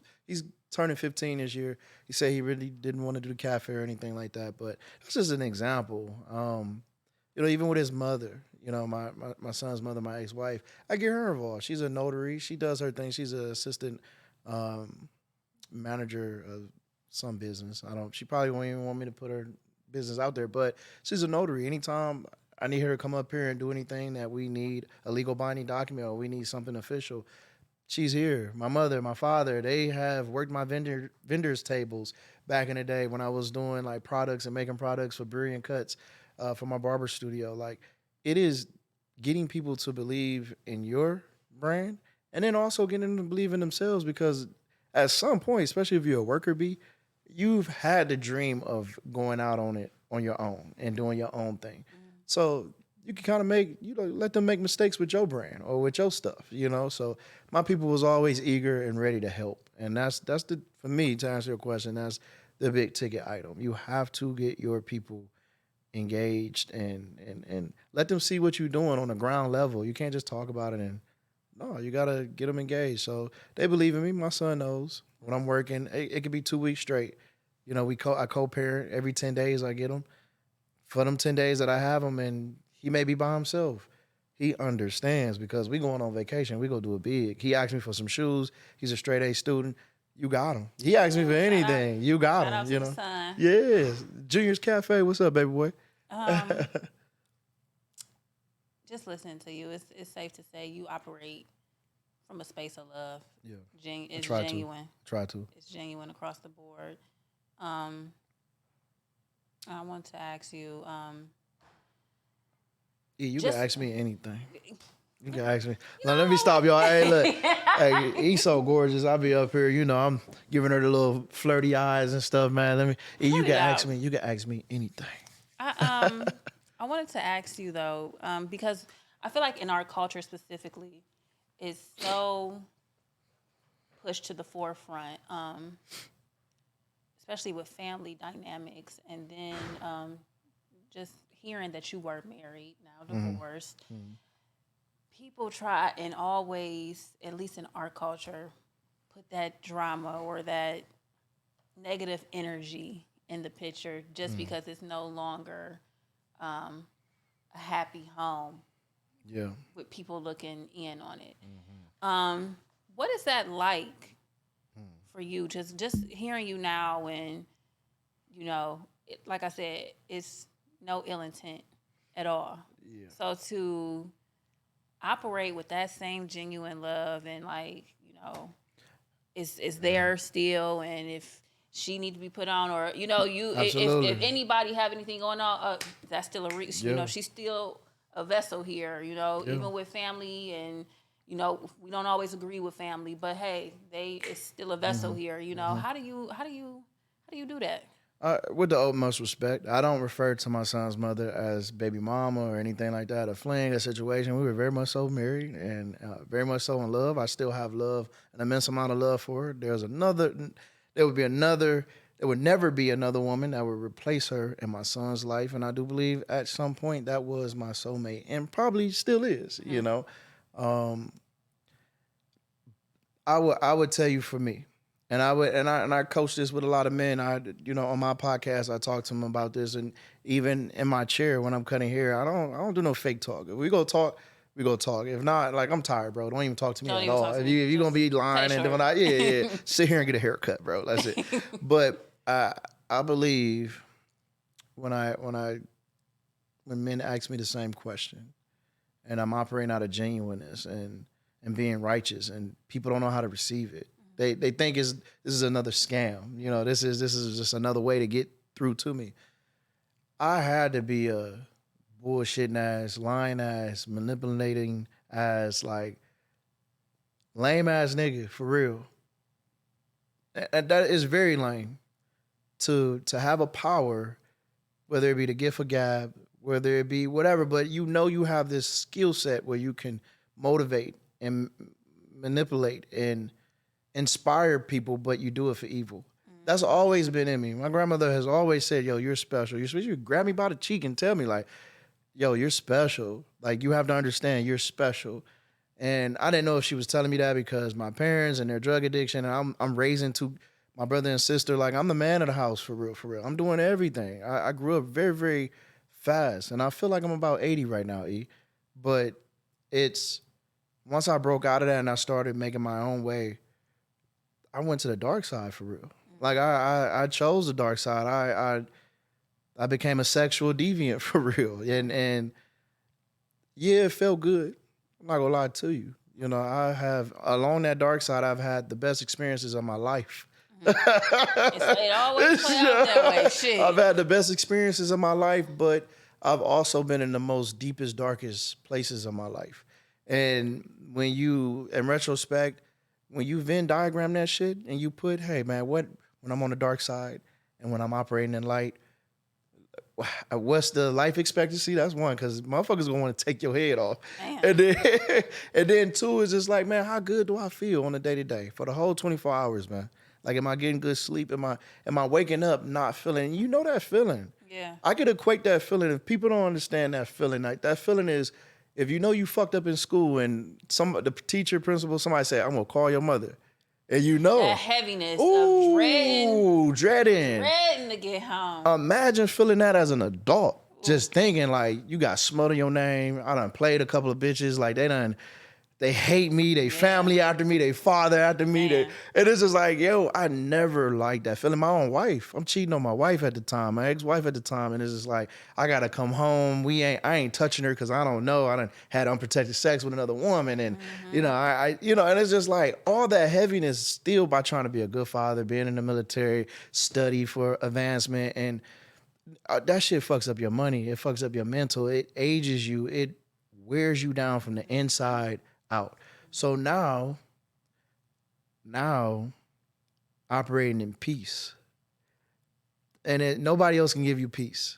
turning 15 this year. He said he really didn't want to do the cafe or anything like that. But that's just an example. Even with his mother, my son's mother, my ex-wife, I get her involved. She's a notary. She does her thing. She's an assistant manager of some business. She probably won't even want me to put her business out there, but she's a notary. Anytime I need her to come up here and do anything that we need a legal binding document or we need something official, she's here. My mother, my father, they have worked my vendors tables back in the day when I was doing like products and making products for brilliant cuts for my barber studio. Like, it is getting people to believe in your brand and then also getting them to believe in themselves, because at some point, especially if you're a worker bee, you've had the dream of going out on it on your own and doing your own thing. So you can kind of let them make mistakes with your brand or with your stuff, So my people was always eager and ready to help. And that's for me, to answer your question, that's the big ticket item. You have to get your people engaged and let them see what you're doing on the ground level. You can't just talk about it no, you gotta get them engaged. So they believe in me. My son knows when I'm working. It could be 2 weeks straight. I co-parent every 10 days. I get him for them 10 days that I have him, and he may be by himself. He understands because we going on vacation. We go do it big. He asked me for some shoes. He's a straight A student. You got him. He asked me for anything. You got Shout him. out to the son. Yes. Junior's Cafe. What's up, baby boy? Just listening to you, it's safe to say you operate from a space of love. Yeah. It's try to. genuine. Try to. It's genuine across the board. I want to ask you. Yeah, you Just- can ask me anything. You can ask me. Now, let me stop y'all. Hey, look. Hey, he's so gorgeous. I'll be up here. I'm giving her the little flirty eyes and stuff, man. You Cut can it out. ask me. You can ask me anything. I wanted to ask you though, because I feel like in our culture specifically, it's so pushed to the forefront, especially with family dynamics, and then just hearing that you were married, now divorced. Mm-hmm. People try and always, at least in our culture, put that drama or that negative energy in the picture just because it's no longer a happy home. Yeah. With people looking in on it. Mm-hmm. What is that like for you? Just hearing you now, and like I said, it's no ill intent at all. Yeah. So to operate with that same genuine love and is there still, and if she need to be put on, or if anybody have anything going on, that's still a reach. Yeah. She's still a vessel here. Even with family, and we don't always agree with family, but hey, it's still a vessel here. How do you do that? With the utmost respect, I don't refer to my son's mother as baby mama or anything like that, a fling, a situation. We were very much so married and very much so in love. I still have love, an immense amount of love for her. There would be another there would never be another woman that would replace her in my son's life. And I do believe at some point that was my soulmate and probably still is, you know. I would tell you for me, and I coach this with a lot of men. On my podcast I talk to them about this, and even in my chair when I'm cutting hair, I don't do no fake talk. If we go talk, we go talk. If not, like I'm tired, bro. Don't even talk to me at all. If you gonna be lying and doing that, yeah, sit here and get a haircut, bro. That's it. But I believe when men ask me the same question, and I'm operating out of genuineness and being righteous, and people don't know how to receive it. They think this is another scam. You know, this is just another way to get through to me. I had to be a bullshitting ass, lying ass, manipulating ass, like lame ass nigga for real. And that is very lame. To have a power, whether it be the gift of gab, whether it be whatever, but you have this skill set where you can motivate and manipulate and inspire people, but you do it for evil. That's always been in me. My grandmother has always said, yo, you're special. You're special. You grab me by the cheek and tell me like, yo, you're special. Like you have to understand you're special. And I didn't know if she was telling me that because my parents and their drug addiction, and I'm raising my brother and sister, like I'm the man of the house for real, for real. I'm doing everything. I grew up very, very fast, and I feel like I'm about 80 right now, E. But it's once I broke out of that and I started making my own way, I went to the dark side for real. Like I chose the dark side. I became a sexual deviant for real, and yeah, it felt good. I'm not gonna lie to you. You know, I have along that dark side, I've had the best experiences of my life. It always play out that way. Shit. I've had the best experiences of my life, but I've also been in the most deepest, darkest places of my life. And when you, in retrospect, when you Venn diagram that shit and you put, hey man, when I'm on the dark side and when I'm operating in light, what's the life expectancy? That's one, because motherfuckers gonna want to take your head off. Damn. And then two is just like, man, how good do I feel on a day to day for the whole 24 hours, man? Like, am I getting good sleep? Am I waking up not feeling? You know that feeling. Yeah. I could equate that feeling. If people don't understand that feeling, like that feeling is, if you know you fucked up in school and the teacher, principal, somebody say, I'm gonna call your mother. And you know. That heaviness of dreading to get home. Imagine feeling that as an adult. Just thinking like, you got smut on your name. I done played a couple of bitches. Like they hate me, they family after me, they father after me. And it's just like, yo, I never liked that feeling. My own wife, I'm cheating on my wife at the time, my ex-wife at the time, and it's just like, I gotta come home. I ain't touching her because I don't know. I done had unprotected sex with another woman, and and it's just like all that heaviness still by trying to be a good father, being in the military, study for advancement, and that shit fucks up your money. It fucks up your mental. It ages you. It wears you down from the inside out. So now operating in peace, and nobody else can give you peace.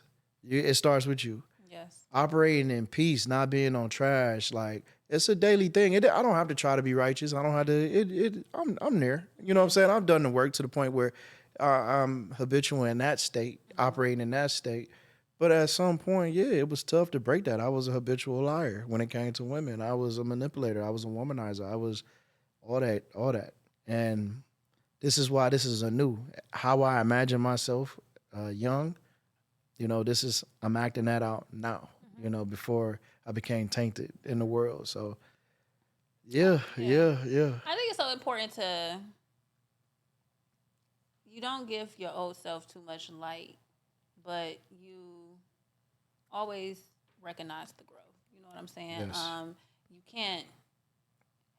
It starts with you. Yes. Operating in peace, not being on trash. Like, it's a daily thing. I don't have to try to be righteous. I don't have to. I'm there. You know what I'm saying? I've done the work to the point where I'm habitual in that state, operating in that state. But at some point, yeah, it was tough to break that. I was a habitual liar when it came to women. I was a manipulator. I was a womanizer. I was all that. And this is why this is how I imagine myself young. You know, I'm acting that out now, before I became tainted in the world. So, yeah. I think it's so important you don't give your old self too much light, but you always recognize the growth. You know what I'm saying? Yes. You can't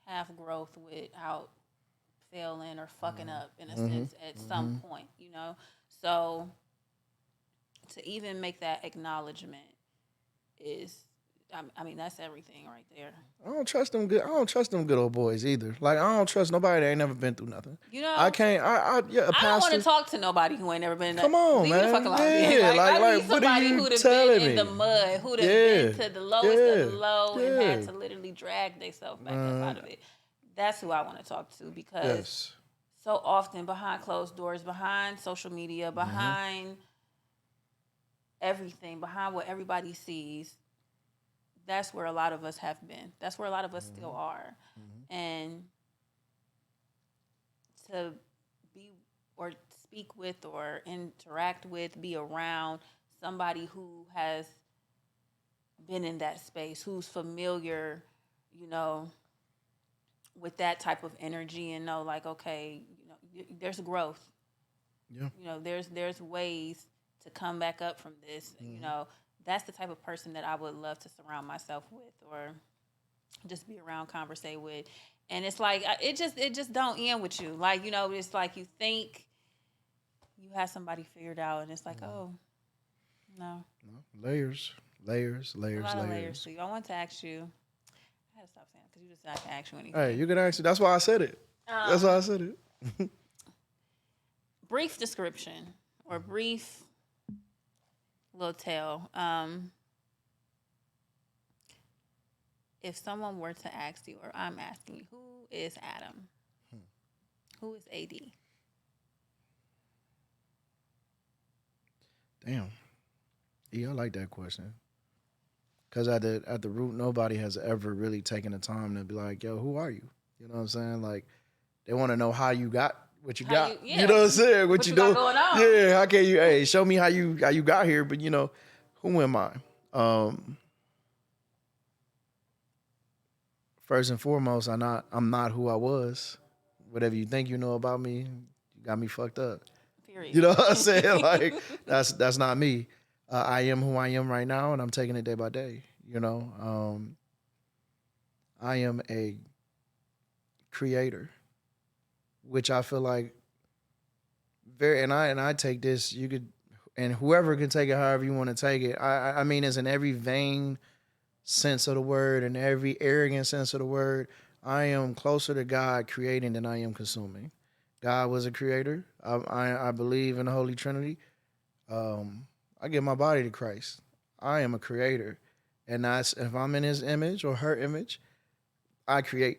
have growth without failing or fucking up in a sense at some point, So to even make that acknowledgement is, I mean, that's everything right there. I don't trust them good old boys either. Like, I don't trust nobody that ain't never been through nothing. I can't. I don't want to talk to nobody who ain't never been. Come on, leave man. The fuck alone. Yeah, I need somebody who'd have been in the mud, who'd have been to the lowest of the low, and had to literally drag themselves back up out of it. That's who I want to talk to, because so often behind closed doors, behind social media, behind everything, behind what everybody sees. That's where a lot of us have been. That's where a lot of us still are. And to be or speak with or interact with, be around somebody who has been in that space, who's familiar, you know, with that type of energy and know like, okay, you know, there's growth. Yeah. You know, there's ways to come back up from this. You know, that's the type of person that I would love to surround myself with or just be around, conversate with. And it's like it just don't end with you. Like, you know, it's like you think you have somebody figured out, and it's like, oh, no. Layers, layers, layers, A lot of layers layers. to you. I want to ask you. I had to stop saying because you just said I can ask you anything. Hey, you can ask. That's why I said it. That's why I said it. Brief description or brief little tale. If someone were to ask you, or I'm asking you, who is Adam? Who is AD? Damn. Yeah, I like that question. Because at the root, nobody has ever really taken the time to be like, yo, who are you? You know what I'm saying? Like, they want to know how you got what you got. You know what I'm saying? What you got do? going on? Yeah, how can you, hey, show me how you got here, but you know, who am I? First and foremost, I'm not who I was. Whatever you think you know about me, you got me fucked up. Period. You know what I'm saying? Like that's not me. I am who I am right now, and I'm taking it day by day. You know, I am a creator, which I feel like I take this. You could, and whoever can take it however you want to take it. I mean, it's in every vain sense of the word and every arrogant sense of the word. I am closer to God creating than I am consuming. God was a creator. I believe in the Holy Trinity. I give my body to Christ. I am a creator. And that's, if I'm in his image or her image, I create.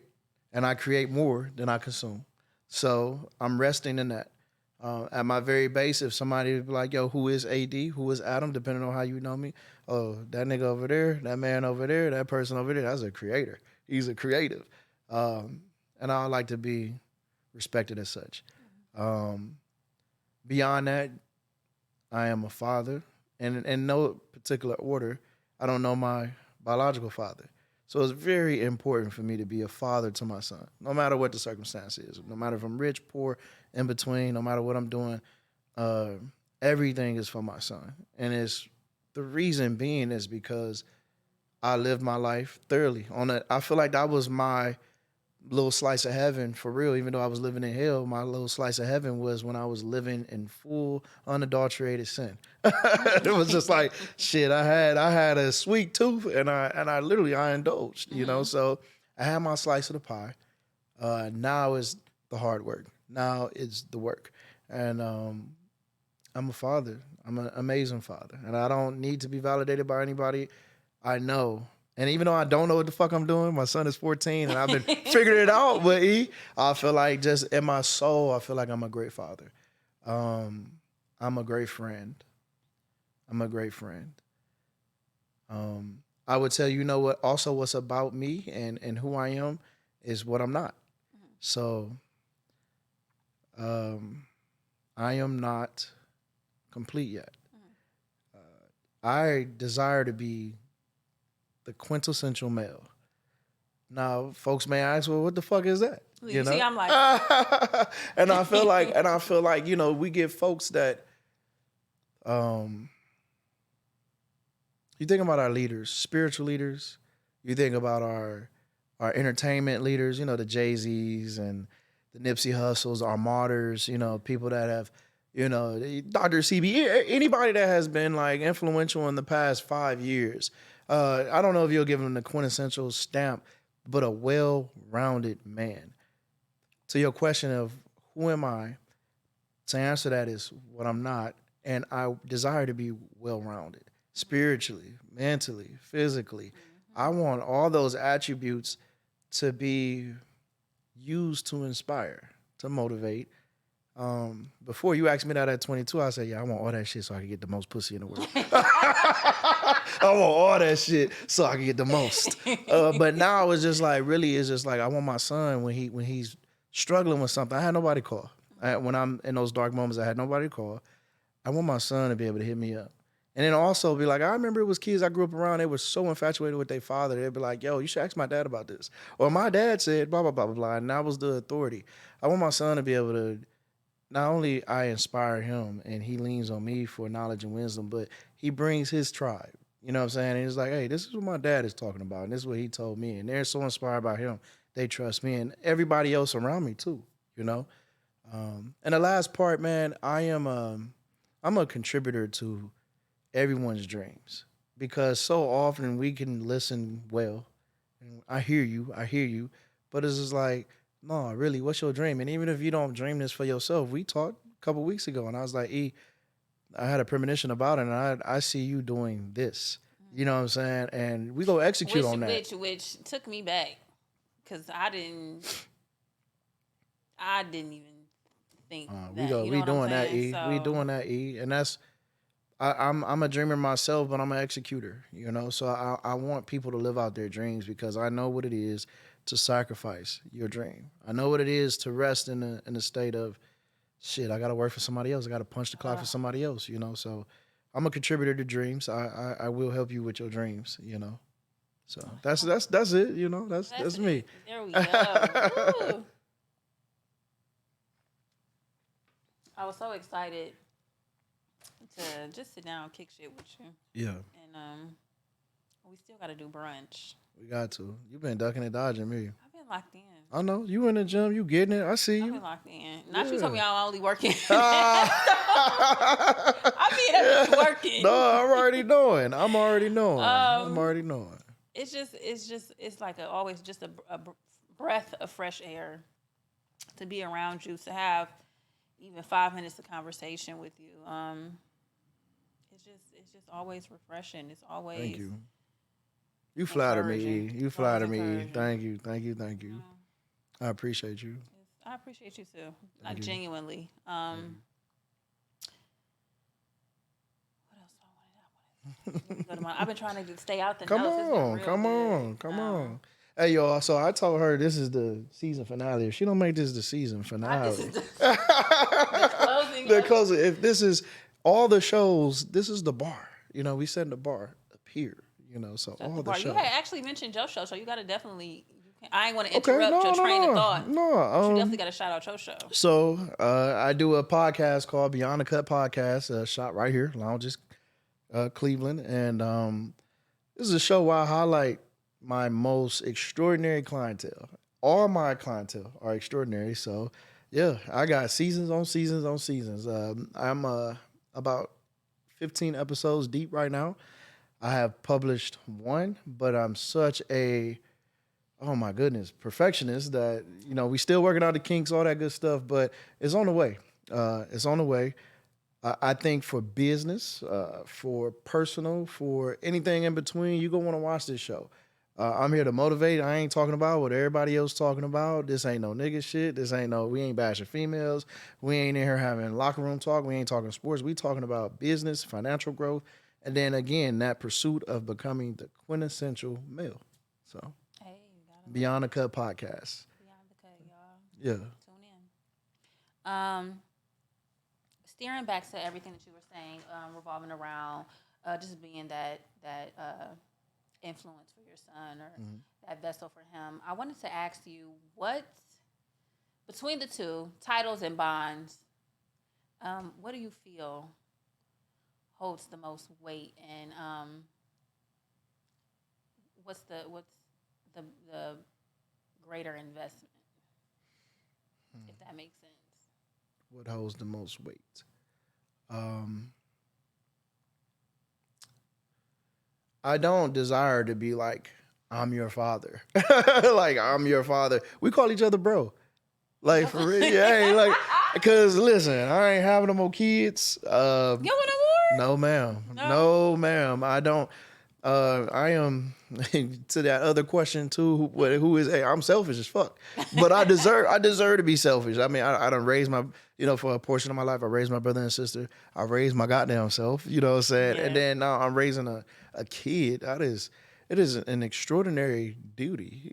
And I create more than I consume. So I'm resting in that. At my very base, if somebody would be like, yo, who is AD? Who is Adam? Depending on how you know me. Oh, that nigga over there, that man over there, that person over there, that's a creator. He's a creative. And I like to be respected as such. Beyond that, I am a father. And in no particular order, I don't know my biological father. So it's very important for me to be a father to my son, no matter what the circumstance is, no matter if I'm rich, poor, in between, no matter what I'm doing, everything is for my son. And it's the reason being is because I lived my life thoroughly. I feel like that was my little slice of heaven for real. Even though I was living in hell, my little slice of heaven was when I was living in full unadulterated sin. It was just like shit. I had a sweet tooth, and I literally I indulged. You know, so I had my slice of the pie. Now is the hard work. Now it's the work, and I'm a father. I'm an amazing father, and I don't need to be validated by anybody. I know. And even though I don't know what the fuck I'm doing, my son is 14 and I've been figuring it out. But I feel like just in my soul, I feel like I'm a great father. I'm a great friend. I'm a great friend. I would tell you, you know what, also what's about me and who I am is what I'm not. So I am not complete yet. I desire to be the quintessential male. Now, folks may ask, well, what the fuck is that? You know? See, I'm like, and I feel like, you know, we get folks that, you think about our leaders, spiritual leaders. You think about our entertainment leaders, you know, the Jay-Z's and the Nipsey Hussles, our martyrs, you know, people that have, you know, Dr. CB, anybody that has been like influential in the past 5 years. I don't know if you'll give him the quintessential stamp, but a well-rounded man. To your question of who am I, to answer that is what I'm not, and I desire to be well-rounded, spiritually, mentally, physically. I want all those attributes to be used to inspire, to motivate. Before you asked me that at 22, I said, yeah, I want all that shit so I can get the most pussy in the world. I want all that shit so I can get the most. But now it's just like, really, it's just like, I want my son when he's struggling with something. I had nobody call. When I'm in those dark moments, I had nobody to call. I want my son to be able to hit me up. And then also be like, I remember it was kids I grew up around, they were so infatuated with their father. They'd be like, yo, you should ask my dad about this. Or my dad said, blah, blah, blah, blah, blah. And I was the authority. I want my son to be able to, not only I inspire him and he leans on me for knowledge and wisdom, but he brings his tribe. You know what I'm saying? And he's like, hey, this is what my dad is talking about. And this is what he told me. And they're so inspired by him. They trust me and everybody else around me too, you know? And the last part, man, I'm a contributor to everyone's dreams because so often we can listen well. And I hear you, but it's just like, no, really, what's your dream? And even if you don't dream this for yourself, we talked a couple weeks ago and I was like, I had a premonition about it and I see you doing this. You know what I'm saying? And we go execute on that. Which took me back because I didn't even think that. We doing that, E. So, we doing that, E. And that's, I'm a dreamer myself, but I'm an executor, you know? So I want people to live out their dreams because I know what it is to sacrifice your dream. I know what it is to rest in the state of, shit, I got to work for somebody else. I got to punch the clock for somebody else, you know? So I'm a contributor to dreams. I will help you with your dreams, you know? So that's it, you know? That's me. There we go. I was so excited to just sit down and kick shit with you. Yeah. And we still got to do brunch. We got to. You've been ducking and dodging me. I've been locked in. I know. You in the gym. You getting it. I see you. I've been locked in. Not you told me I'm only working. I be working. No, I'm already knowing. It's like always just a breath of fresh air to be around you, to have even 5 minutes of conversation with you. It's just always refreshing. It's always. Thank you. You flatter me, E. You flatter me, E. Thank you. I appreciate you. I appreciate you too. Genuinely. What else do I want? I've been trying to stay out the notes. Come on. Hey, y'all. So I told her this is the season finale. If she don't make this the season finale, this is the the closing. If this is all the shows, this is the bar. You know, we set the bar up here. You know, so all the shows. You had actually mentioned Joe's show, so you got to definitely. I ain't want to interrupt your train of thought. No, you definitely got to shout out your show. So I do a podcast called Beyond the Cut Podcast, shot right here, Lounges, Cleveland, and this is a show where I highlight my most extraordinary clientele. All my clientele are extraordinary. So yeah, I got seasons on seasons on seasons. I'm about 15 episodes deep right now. I have published one, but I'm such a, oh my goodness, perfectionist that, you know, we still working out the kinks, all that good stuff, but it's on the way. I think for business, for personal, for anything in between, you're going to want to watch this show. I'm here to motivate. I ain't talking about what everybody else talking about. This ain't no nigga shit. We ain't bashing females. We ain't in here having locker room talk. We ain't talking sports. We talking about business, financial growth. And then again, that pursuit of becoming the quintessential male. So, Beyond the Cut Podcast. Beyond the Cut, y'all. Yeah. Tune in. Steering back to everything that you were saying, revolving around just being that influence for your son or that vessel for him. I wanted to ask you, what between the two, titles and bonds, what do you feel holds the most weight, and what's the greater investment, if that makes sense? What holds the most weight? I don't desire to be like, I'm your father. Like, I'm your father. We call each other bro. Like, for real. Yeah, like, because listen, I ain't having no more kids. You want no more? No, ma'am. No, ma'am. I don't. I am to that other question too. Who is? Hey, I'm selfish as fuck, but I deserve to be selfish. I mean, I done raised my, for a portion of my life, I raised my brother and sister. I raised my goddamn self. You know what I'm saying? Yeah. And then now I'm raising a kid. It is an extraordinary duty.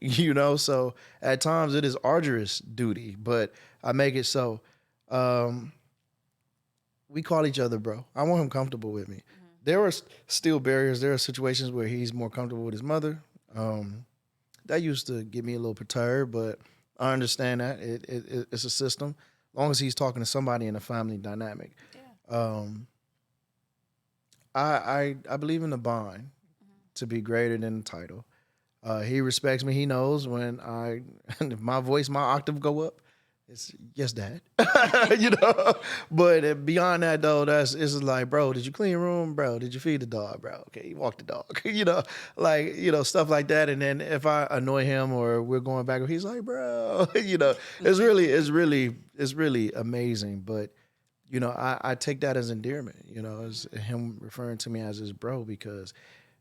So at times it is arduous duty, but I make it so. We call each other bro. I want him comfortable with me. There are still barriers. There are situations where he's more comfortable with his mother. That used to get me a little perturbed, but I understand that it's a system. As long as he's talking to somebody in a family dynamic, Yeah. I believe in the bond to be greater than the title. He respects me. He knows when if my voice, my octave go up, it's yes, dad. But beyond that though, it's like, bro, did you clean your room, bro? Did you feed the dog, bro? Okay, you walk the dog. Stuff like that. And then if I annoy him or we're going back, he's like, bro, it's really amazing. But I take that as endearment. As him referring to me as his bro because.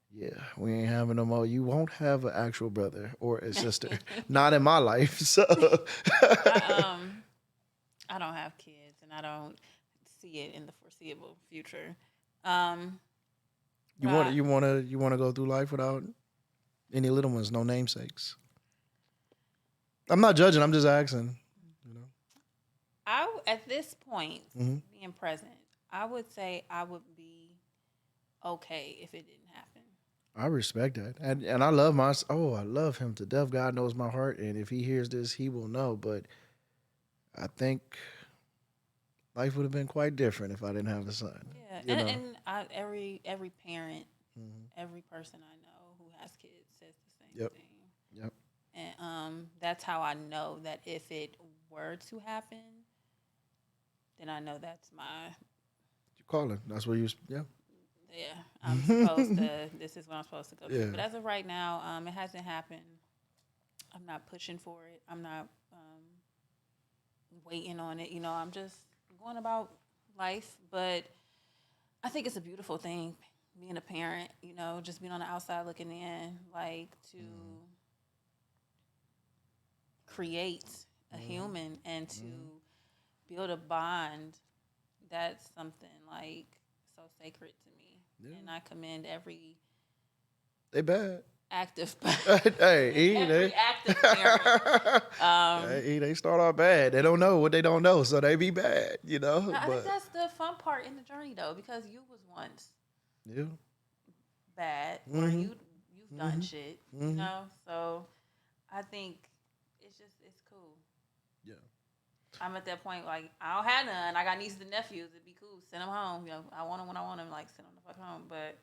Yeah, we ain't having no more. You won't have an actual brother or a sister. Not in my life. So I don't have kids, and I don't see it in the foreseeable future. you want to go through life without any little ones, no namesakes. I'm not judging. I'm just asking. At this point, being present, I would say I would be okay if it didn't happen. I respect that, and I love I love him to death. God knows my heart, and if he hears this, he will know. But I think life would have been quite different if I didn't have a son. Yeah, every parent, every person I know who has kids says the same thing. Yep. And that's how I know that if it were to happen, then I know that's my. You calling? That's where you. Yeah. Yeah, I'm supposed to. This is what I'm supposed to go through. Yeah. But as of right now, it hasn't happened. I'm not pushing for it. I'm not waiting on it. I'm just going about life. But I think it's a beautiful thing being a parent. Just being on the outside looking in, like to create a human and to build a bond. That's something like so sacred to me. Yeah. And I commend every they bad active hey, active parent. They start off bad. They don't know what they don't know, so they be bad, I think that's the fun part in the journey though, because you was once bad or you've done shit, so I think it's cool. Yeah. I'm at that point, like, I don't have none. I got nieces and nephews. It'd be cool. Send them home. I want them when I want them. Like, send them the fuck home. But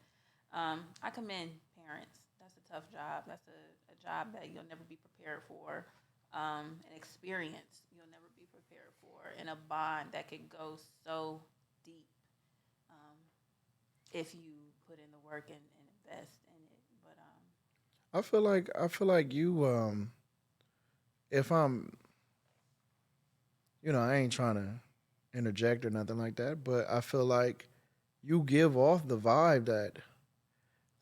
I commend parents. That's a tough job. That's a job that you'll never be prepared for. An experience you'll never be prepared for. And a bond that can go so deep if you put in the work and invest in it. But I feel like you if I'm I ain't trying to interject or nothing like that, but I feel like you give off the vibe that I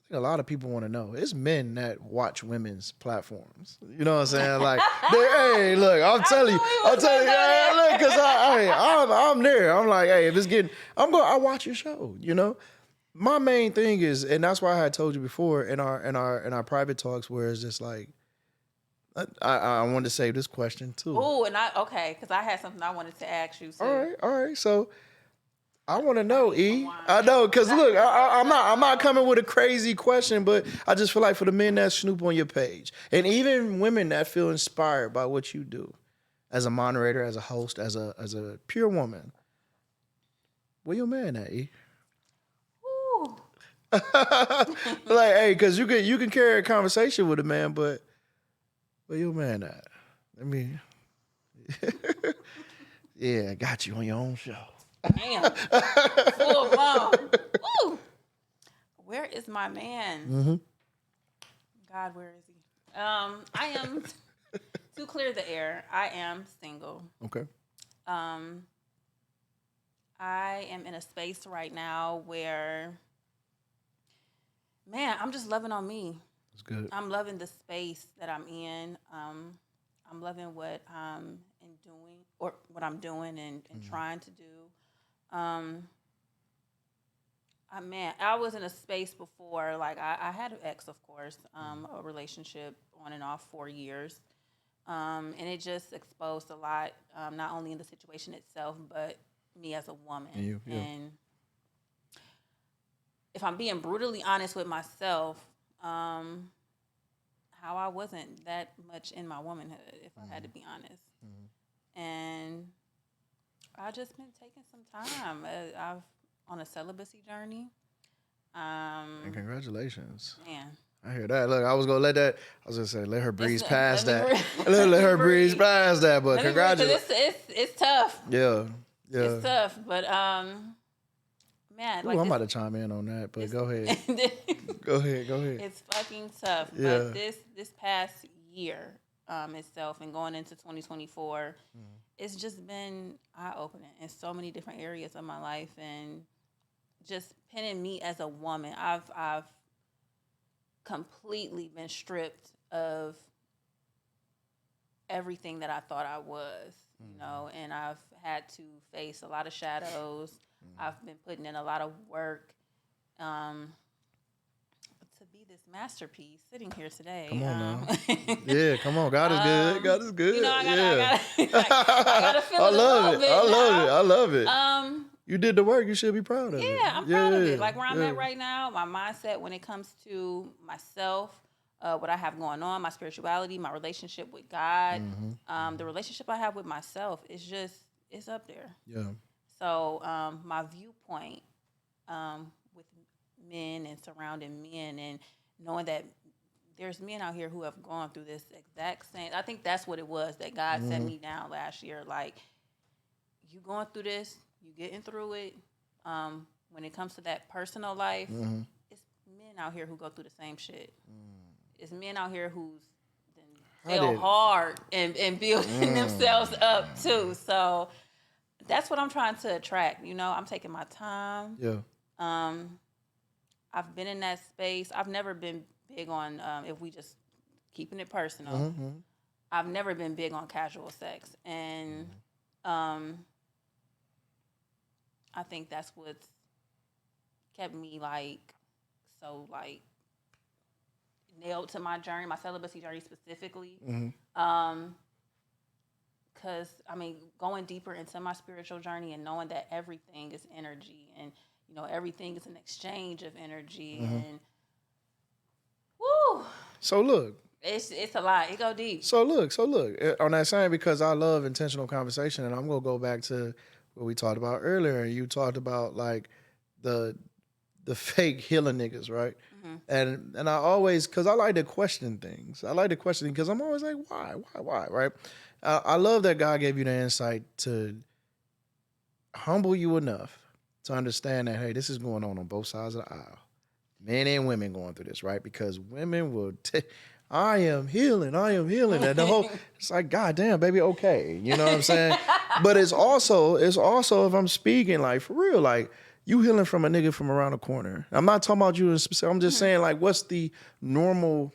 think a lot of people want to know. It's men that watch women's platforms. You know what I'm saying? Like, hey, look, I'm telling you, look, because I'm there. I'm like, hey, if it's getting, I watch your show. My main thing is, and that's why I had told you before in our private talks, where it's just like. I wanted to save this question too. Oh, because I had something I wanted to ask you. So. All right. So I want to know, E. I know, because look, I'm not coming with a crazy question, but I just feel like for the men that snoop on your page, and even women that feel inspired by what you do, as a moderator, as a host, as a pure woman, where your man at, E? Ooh. Like, hey, because you can carry a conversation with a man, but. Where your man at? Let me. Yeah, I got you on your own show. Damn. Full blown. Woo. Where is my man? God, where is he? I am, to clear the air, I am single. Okay. I am in a space right now where Man, I'm just loving on me. It's good. I'm loving the space that I'm in. I'm loving what I'm doing or what I'm doing and trying to do. I was in a space before. Like I had an ex, of course, a relationship on and off 4 years, and it just exposed a lot, not only in the situation itself, but me as a woman. And if I'm being brutally honest with myself, how I wasn't that much in my womanhood, if I had to be honest. And I just been taking some time. I've on a celibacy journey. And congratulations. Man. I hear that. Look, I was gonna say, let her breeze past let that. me let her breeze past that. But congratulations. It's tough. Yeah. It's tough, but man, Ooh, like I'm about to chime in on that, but go ahead. Go ahead. It's fucking tough. Yeah. But this past year itself and going into 2024, it's just been eye-opening in so many different areas of my life, and just pinning me as a woman. I've completely been stripped of everything that I thought I was, you know, and I've had to face a lot of shadows. I've been putting in a lot of work to be this masterpiece sitting here today. Come on now. Yeah, come on. God is good. God is good. You know, I gotta feel I it love a little it. bit. I love it. You did the work. You should be proud of it. Yeah, I'm proud of it. Like where I'm at right now, my mindset when it comes to myself, what I have going on, my spirituality, my relationship with God, the relationship I have with myself is it's up there. Yeah. So my viewpoint with men and surrounding men and knowing that there's men out here who have gone through this exact same. I think that's what it was that God sent me down last year. Like, you going through this, you getting through it. When it comes to that personal life, it's men out here who go through the same shit. It's men out here who's fail hard and building themselves up too. So that's what I'm trying to attract. You know, I'm taking my time. Yeah. I've been in that space. I've never been big on, if we just keeping it personal, I've never been big on casual sex. And I think that's what's kept me nailed to my journey, my celibacy journey specifically. Because, I mean, going deeper into my spiritual journey and knowing that everything is energy and, you know, everything is an exchange of energy. And, woo! So look. It's a lot. It go deep. So look. On that same, because I love intentional conversation, and I'm going to go back to what we talked about earlier. You talked about, like, the fake healing niggas, right? And I always, because I like to question things. I like to question because I'm always like, why, right? I love that God gave you the insight to humble you enough to understand that, hey, this is going on both sides of the aisle. Men and women going through this, right? Because women will I am healing. And the whole, it's like, God damn, baby, okay. You know what I'm saying? But it's also, if I'm speaking, like, for real, like, you healing from a nigga from around the corner. I'm not talking about you in specific. I'm just saying, like, what's the normal,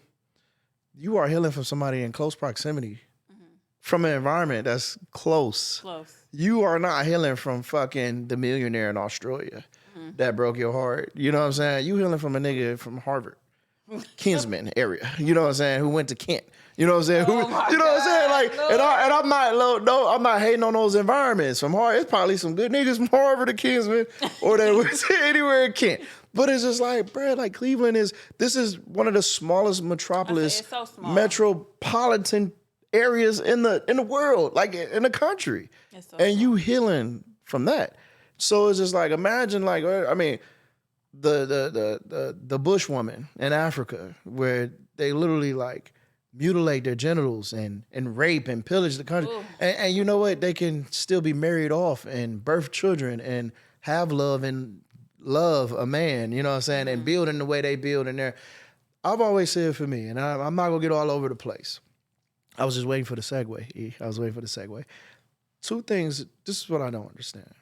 you are healing from somebody in close proximity. From an environment that's close. You are not healing from fucking the millionaire in Australia that broke your heart. You know what I'm saying? You healing from a nigga from Harvard, Kinsman area. You know what I'm saying? Who went to Kent. You know what I'm saying? You know what I'm saying? Like, and I'm not hating on those environments from Harvard. It's probably some good niggas from Harvard or Kinsman, or they went anywhere in Kent. But it's just like, bro, like Cleveland is one of the smallest metropolitan areas in the world, like in the country, and you healing from that. So it's just like, imagine, like, I mean, the bush woman in Africa, where they literally like mutilate their genitals and rape and pillage the country, and you know what? They can still be married off and birth children and have love and love a man. You know what I'm saying? And build in the way they build in there. I've always said, for me, and I'm not gonna get all over the place. I was just waiting for the segue. I was waiting for the segue. Two things. This is what I don't understand.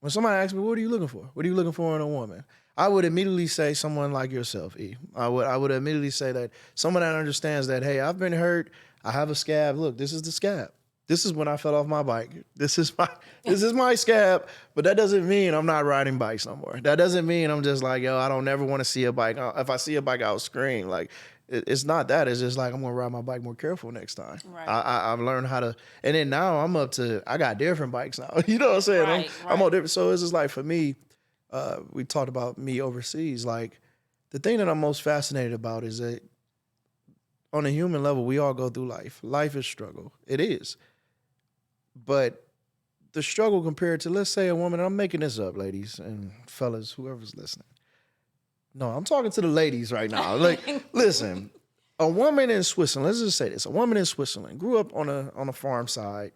When somebody asks me, what are you looking for? What are you looking for in a woman? I would immediately say someone like yourself, E. I would immediately say that someone that understands that, hey, I've been hurt. I have a scab. Look, this is the scab. This is when I fell off my bike. This is my scab. But that doesn't mean I'm not riding bikes no more. That doesn't mean I'm just like, yo, I don't never want to see a bike. If I see a bike, I'll scream. Like, it's not that. It's just like I'm gonna ride my bike more careful next time. Right. I've learned how to, and then now I'm up to. I got different bikes now. You know what I'm saying? Right, I'm all different. So it's just like for me, we talked about me overseas. Like the thing that I'm most fascinated about is that on a human level, we all go through life. Life is struggle. It is. But the struggle compared to, let's say, a woman, and I'm making this up, ladies and fellas, whoever's listening. No, I'm talking to the ladies right now. Like, listen, a woman in Switzerland, let's just say this. A woman in Switzerland grew up on a farm side.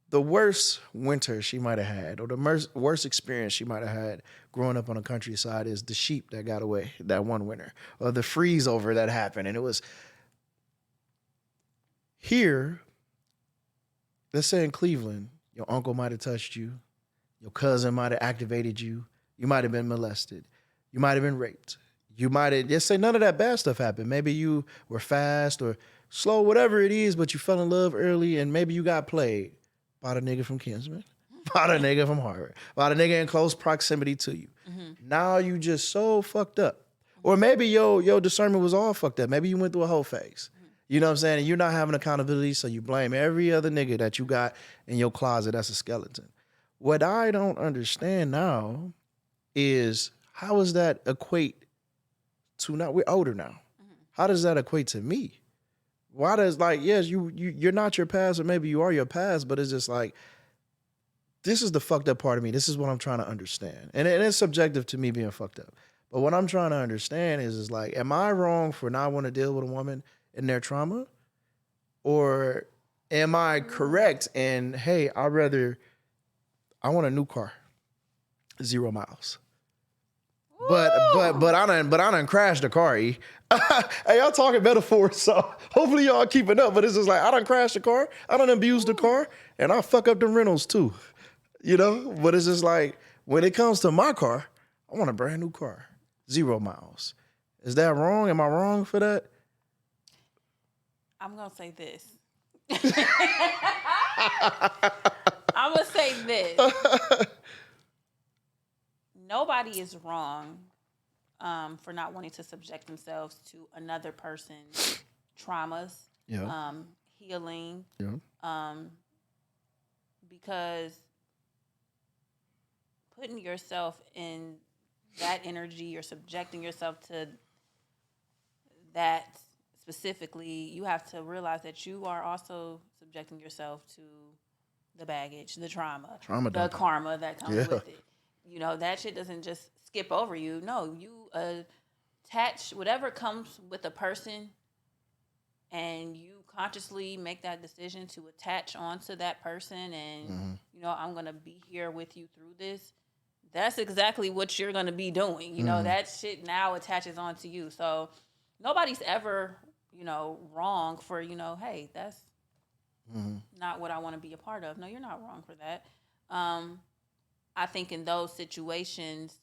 The worst winter she might have had, or the worst experience she might have had growing up on the countryside is the sheep that got away that one winter, or the freeze over that happened. And it was here, let's say in Cleveland, your uncle might have touched you, your cousin might have activated you, you might have been molested, you might have been raped, you might have, just say none of that bad stuff happened. Maybe you were fast or slow, whatever it is, but you fell in love early and maybe you got played by the nigga from Kinsman, by the nigga from Harvard, by the nigga in close proximity to you. Mm-hmm. Now you just so fucked up. Or maybe your discernment was all fucked up. Maybe you went through a whole phase. You know what I'm saying? And you're not having accountability, so you blame every other nigga that you got in your closet that's a skeleton. What I don't understand now is how does that equate to now? We're older now. Mm-hmm. How does that equate to me? Why does, like, yes, you're not your past, or maybe you are your past, but it's just like, this is the fucked up part of me. This is what I'm trying to understand. And it's subjective to me being fucked up. But what I'm trying to understand is like, am I wrong for not wanting to deal with a woman in their trauma? Or am I correct in, hey, I want a new car, 0 miles. But I done crashed the car, E. Hey, y'all talking metaphors, so hopefully y'all keeping up. But it's just like, I done crashed the car, I done abused the car, and I fuck up the rentals too. You know? But it's just like, when it comes to my car, I want a brand new car, 0 miles. Is that wrong? Am I wrong for that? I'm going to say this. I'm going to say this. Nobody is wrong for not wanting to subject themselves to another person's traumas, healing, because putting yourself in that energy, you're subjecting yourself to that specifically, you have to realize that you are also subjecting yourself to the baggage, the trauma the karma that comes with it. You know, that shit doesn't just skip over you. No, you attach whatever comes with a person, and you consciously make that decision to attach onto that person and, you know, I'm going to be here with you through this. That's exactly what you're going to be doing. You know, that shit now attaches onto you. So nobody's ever, you know, wrong for, you know, hey, that's not what I want to be a part of. No, you're not wrong for that. I think in those situations,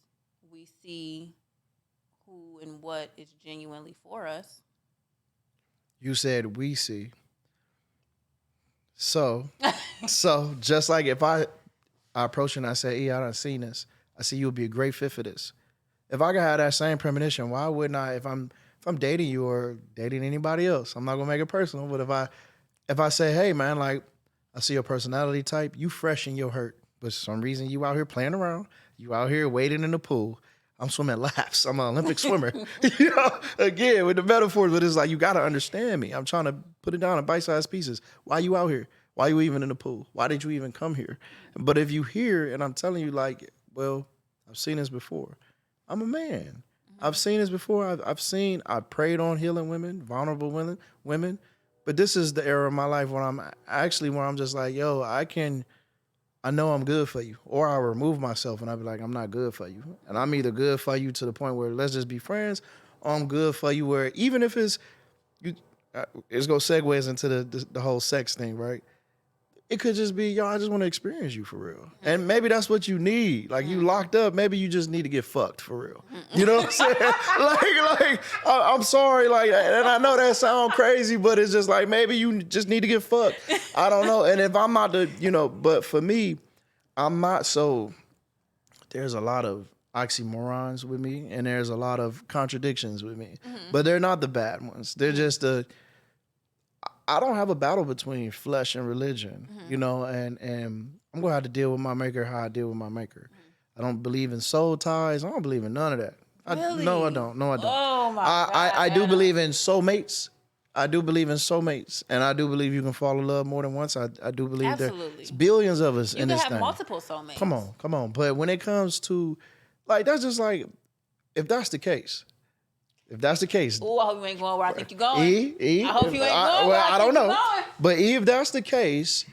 we see who and what is genuinely for us. You said we see. So just like if I approach you and I say, I done seen this. I see you'll be a great fit for this. If I could have that same premonition, why wouldn't I, if I'm dating you or dating anybody else, I'm not gonna make it personal, but if I say, hey man, like I see your personality type, you fresh in your hurt. But for some reason, you out here playing around. You out here wading in the pool. I'm swimming laps. I'm an Olympic swimmer. You know, again, with the metaphors, but it's like, you got to understand me. I'm trying to put it down in bite-sized pieces. Why you out here? Why you even in the pool? Why did you even come here? But if you here, and I'm telling you, like, well, I've seen this before. I'm a man. I've seen this before. I've preyed on healing women, vulnerable women. But this is the era of my life where I'm just like, yo, I know I'm good for you. Or I'll remove myself and I'll be like, I'm not good for you. And I'm either good for you to the point where let's just be friends, or I'm good for you where even if it's going to segues into the whole sex thing, right? it could just be, yo, I just want to experience you for real. And maybe that's what you need. Like, you locked up, maybe you just need to get fucked for real. You know what I'm saying? I'm sorry, like, and I know that sounds crazy, but it's just like, maybe you just need to get fucked. I don't know. And if I'm not but for me, I'm not so, there's a lot of oxymorons with me, and there's a lot of contradictions with me. But they're not the bad ones. They're just I don't have a battle between flesh and religion, and I'm gonna have to deal with my maker how I deal with my maker. I don't believe in soul ties. I don't believe in none of that. Really? No, I don't. Oh my God. I do believe in soulmates. I do believe in soulmates, and I do believe you can fall in love more than once. I do believe there's billions of us in this thing. You can have multiple soulmates. Come on. But when it comes to, like, that's just like, if that's the case. Oh, I hope you ain't going where I think you're going. I hope you ain't going where I don't know. Going. But if that's the case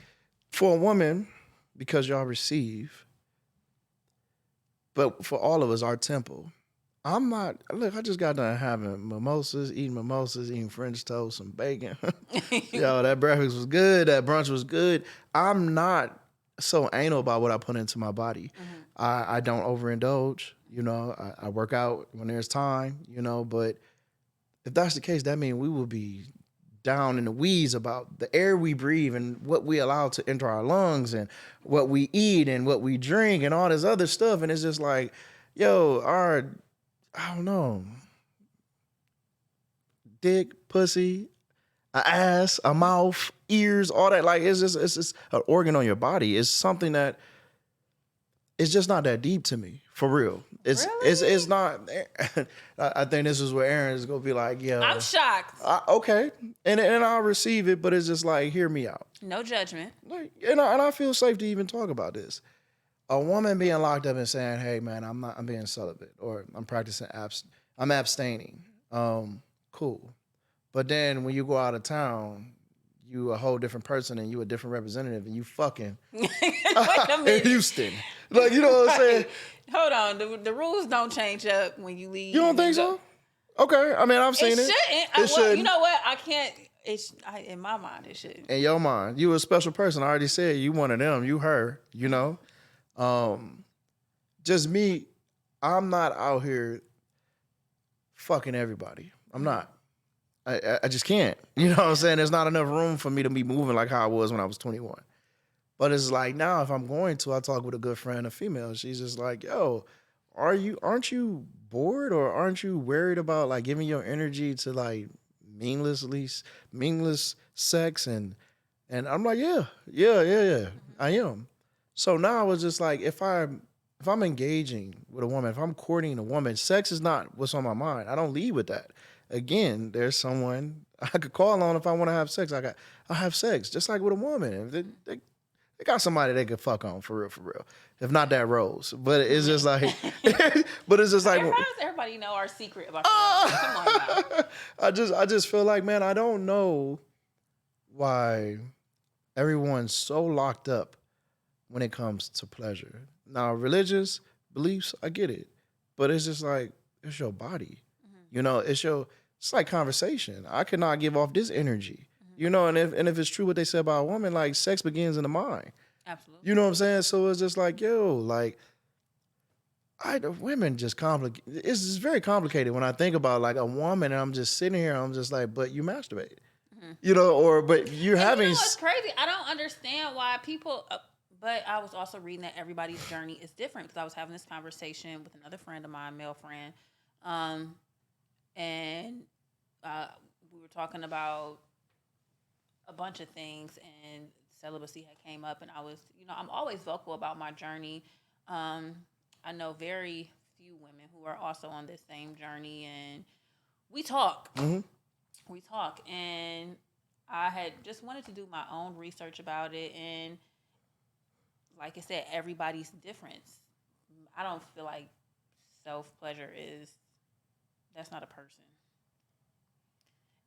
for a woman, because y'all receive, but for all of us, our temple, I'm not, look, I just got done having eating French toast, some bacon. Yo, that breakfast was good. That brunch was good. I'm not so anal about what I put into my body. I don't overindulge. I work out when there's time, but if that's the case, that means we will be down in the weeds about the air we breathe and what we allow to enter our lungs and what we eat and what we drink and all this other stuff. And it's just like, yo, I don't know, dick, pussy, an ass, a mouth, ears, all that. Like, it's just an organ on your body. It's something that, it's just not that deep to me, for real. It's not. I think this is where Aaron is gonna be like, yeah. I'm shocked. Okay, and I'll receive it, but it's just like, hear me out. No judgment. Like, and I feel safe to even talk about this. A woman being locked up and saying, "Hey, man, I'm being celibate, or I'm practicing I'm abstaining." Cool, but then when you go out of town, you a whole different person and you a different representative and you fucking Wait a minute. in Houston. Like, you know what I'm saying? Hold on. The rules don't change up when you leave. You don't think so? Okay. I mean, I've seen it. It shouldn't. You know what? I can't. In my mind, it shouldn't. In your mind, you a special person. I already said you one of them. You her. Just me. I'm not out here fucking everybody. I'm not. I just can't. You know what I'm saying? There's not enough room for me to be moving like how I was when I was 21. But it's like, now if I'm going to, I talk with a good friend, a female. She's just like, yo, aren't you bored, or aren't you worried about like giving your energy to like meaningless sex? And I'm like, yeah, I am. So now I was just like, if I'm engaging with a woman, if I'm courting a woman, sex is not what's on my mind. I don't lead with that. Again, there's someone I could call on if I want to have sex. I have sex just like with a woman. If they got somebody they could fuck on for real. If not that Rose, but it's just like, How does everybody know our secret about you? Come on now. I just feel like, man, I don't know why everyone's so locked up when it comes to pleasure. Now, religious beliefs, I get it, but it's just like, it's your body. It's like conversation. I could not give off this energy, and if it's true what they say about a woman, like, sex begins in the mind. Absolutely. You know what I'm saying? So it's just like, yo, like, women just complicate. It's just very complicated when I think about like a woman, and I'm just sitting here, I'm just like, but you masturbate, but you're having. You know what's crazy? I don't understand why people. But I was also reading that everybody's journey is different, because I was having this conversation with another friend of mine, male friend. And we were talking about a bunch of things, and celibacy had came up, and I was, I'm always vocal about my journey. I know very few women who are also on this same journey, and we talk. We talk, and I had just wanted to do my own research about it, and like I said, everybody's different. I don't feel like self-pleasure that's not a person.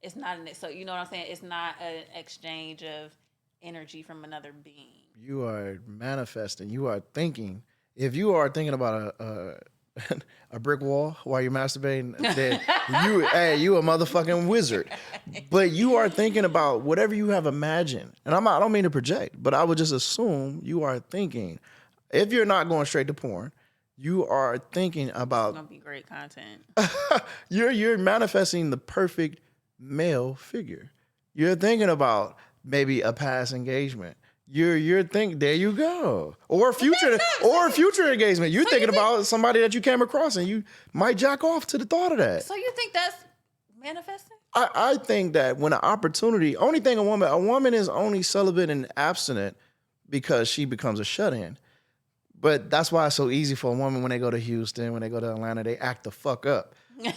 It's not so you know what I'm saying? It's not an exchange of energy from another being. You are manifesting. You are thinking. If you are thinking about a brick wall while you're masturbating, then you a motherfucking wizard. But you are thinking about whatever you have imagined. And I don't mean to project, but I would just assume you are thinking, if you're not going straight to porn, you are thinking about It's gonna be great content. you're manifesting the perfect male figure. You're thinking about maybe a past engagement. You're thinking, there you go. Or future engagement. You're thinking about somebody that you came across and you might jack off to the thought of that. So you think that's manifesting? I think that when an opportunity, only thing a woman is only celibate and abstinent because she becomes a shut-in. But that's why it's so easy for a woman when they go to Houston, when they go to Atlanta, they act the fuck up.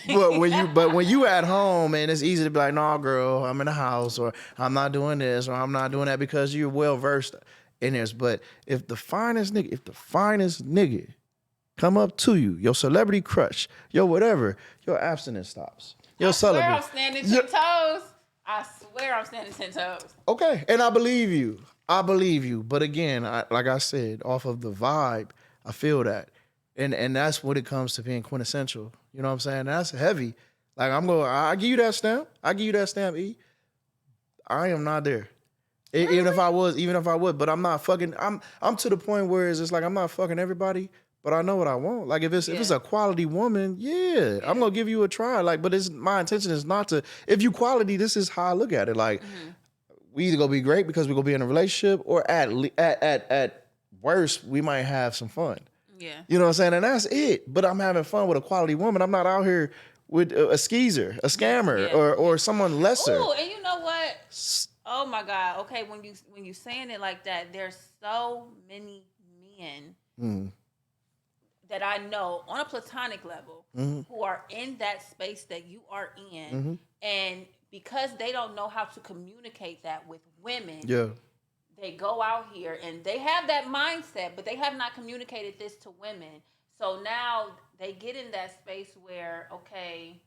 But when you at home, and it's easy to be like, "No, girl, I'm in the house," or "I'm not doing this," or "I'm not doing that," because you're well versed in this. But if the finest nigga come up to you, your celebrity crush, your whatever, your abstinence stops. Your I swear celebrity. I'm standing 10 toes. I swear I'm standing 10 toes. Okay, and I believe you. But again, like I said, off of the vibe, I feel that. And that's what it comes to being quintessential. You know what I'm saying? That's heavy. Like I give you that stamp. E. I am not there. Really? Even if I would, but I'm not fucking, I'm to the point where it's just like, I'm not fucking everybody, but I know what I want. Like if it's a quality woman, I'm gonna give you a try. Like, but my intention is not to, if you quality, this is how I look at it. Like, we either gonna be great because we're gonna be in a relationship, or at worst, we might have some fun. Yeah. You know what I'm saying? And that's it. But I'm having fun with a quality woman. I'm not out here with a skeezer, a scammer, or someone lesser. Ooh, and you know what? Oh my God. Okay, when you saying it like that, there's so many men that I know on a platonic level who are in that space that you are in, and because they don't know how to communicate that with women, they go out here and they have that mindset, but they have not communicated this to women. So now they get in that space where, okay,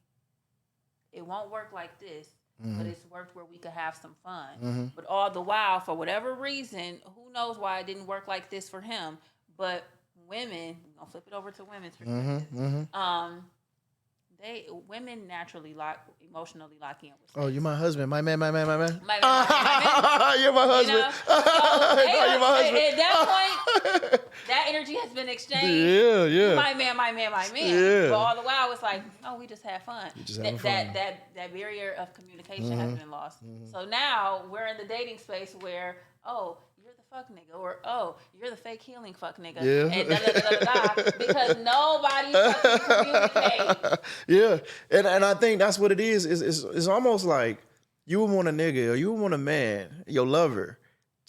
it won't work like this, but it's worked where we could have some fun. But all the while, for whatever reason, who knows why it didn't work like this for him, but women, I'll flip it over to women's perspective. Women naturally emotionally lock in with sex. Oh, you're my husband, my man. My man. You're my husband. You know? So, You're my husband. at that point, that energy has been exchanged. Yeah. My man. Yeah. But all the while, it's like, oh, we just had fun. Fun. That barrier of communication has been lost. So now we're in the dating space where, oh, you're the fuck nigga, or oh, you're the fake healing fuck nigga, and da, because nobody fucking communicates. Yeah, and I think that's what it is. It's almost like you would want a nigga or you would want a man, your lover,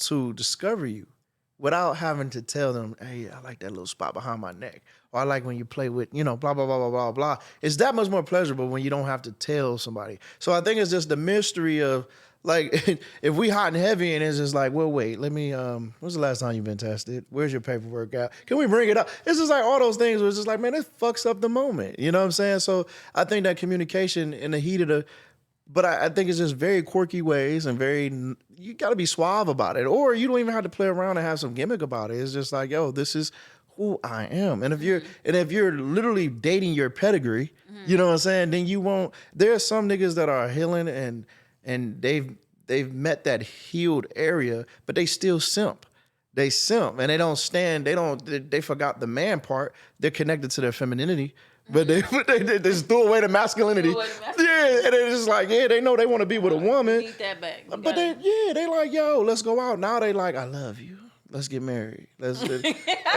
to discover you without having to tell them, hey, I like that little spot behind my neck, or I like when you play with, blah, blah, blah, blah, blah, blah. It's that much more pleasurable when you don't have to tell somebody. So I think it's just the mystery of, like, if we hot and heavy and it's just like, well, wait, let me, when's the last time you've been tested? Where's your paperwork out? Can we bring it up? It's just like all those things where it's just like, man, it fucks up the moment. You know what I'm saying? So I think that communication in the heat of but I think it's just very quirky ways and you got to be suave about it. Or you don't even have to play around and have some gimmick about it. It's just like, yo, this is who I am. And if you're literally dating your pedigree, you know what I'm saying? Then you won't, there are some niggas that are healing and they've met that healed area, but they still simp. They simp and they forgot the man part. They're connected to their femininity, but they just threw away the masculinity. Yeah, and it's just like, they know they want to be with a woman. Need that back. But they like, yo, let's go out. Now they like, I love you. Let's get married. And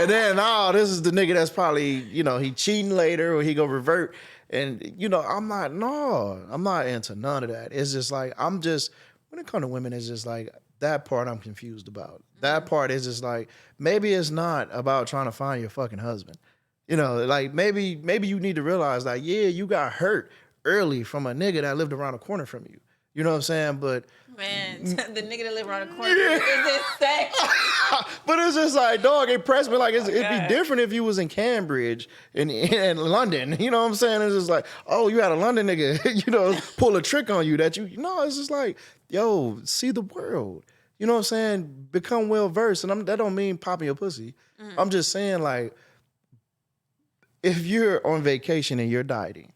then, this is the nigga that's probably, he cheating later or he go revert. And, I'm not into none of that. It's just like, when it comes to women, it's just like, that part I'm confused about. That part is just like, maybe it's not about trying to find your fucking husband. Like maybe you need to realize like, yeah, you got hurt early from a nigga that lived around the corner from you. You know what I'm saying? But man, the nigga that live around the corner is insane. But it's just like, dog, it pressed me like it'd be different if you was in Cambridge in London. You know what I'm saying? It's just like, oh, you had a London nigga, pull a trick on you that it's just like, yo, see the world. You know what I'm saying? Become well versed. And that don't mean popping your pussy. I'm just saying like, if you're on vacation and you're dieting,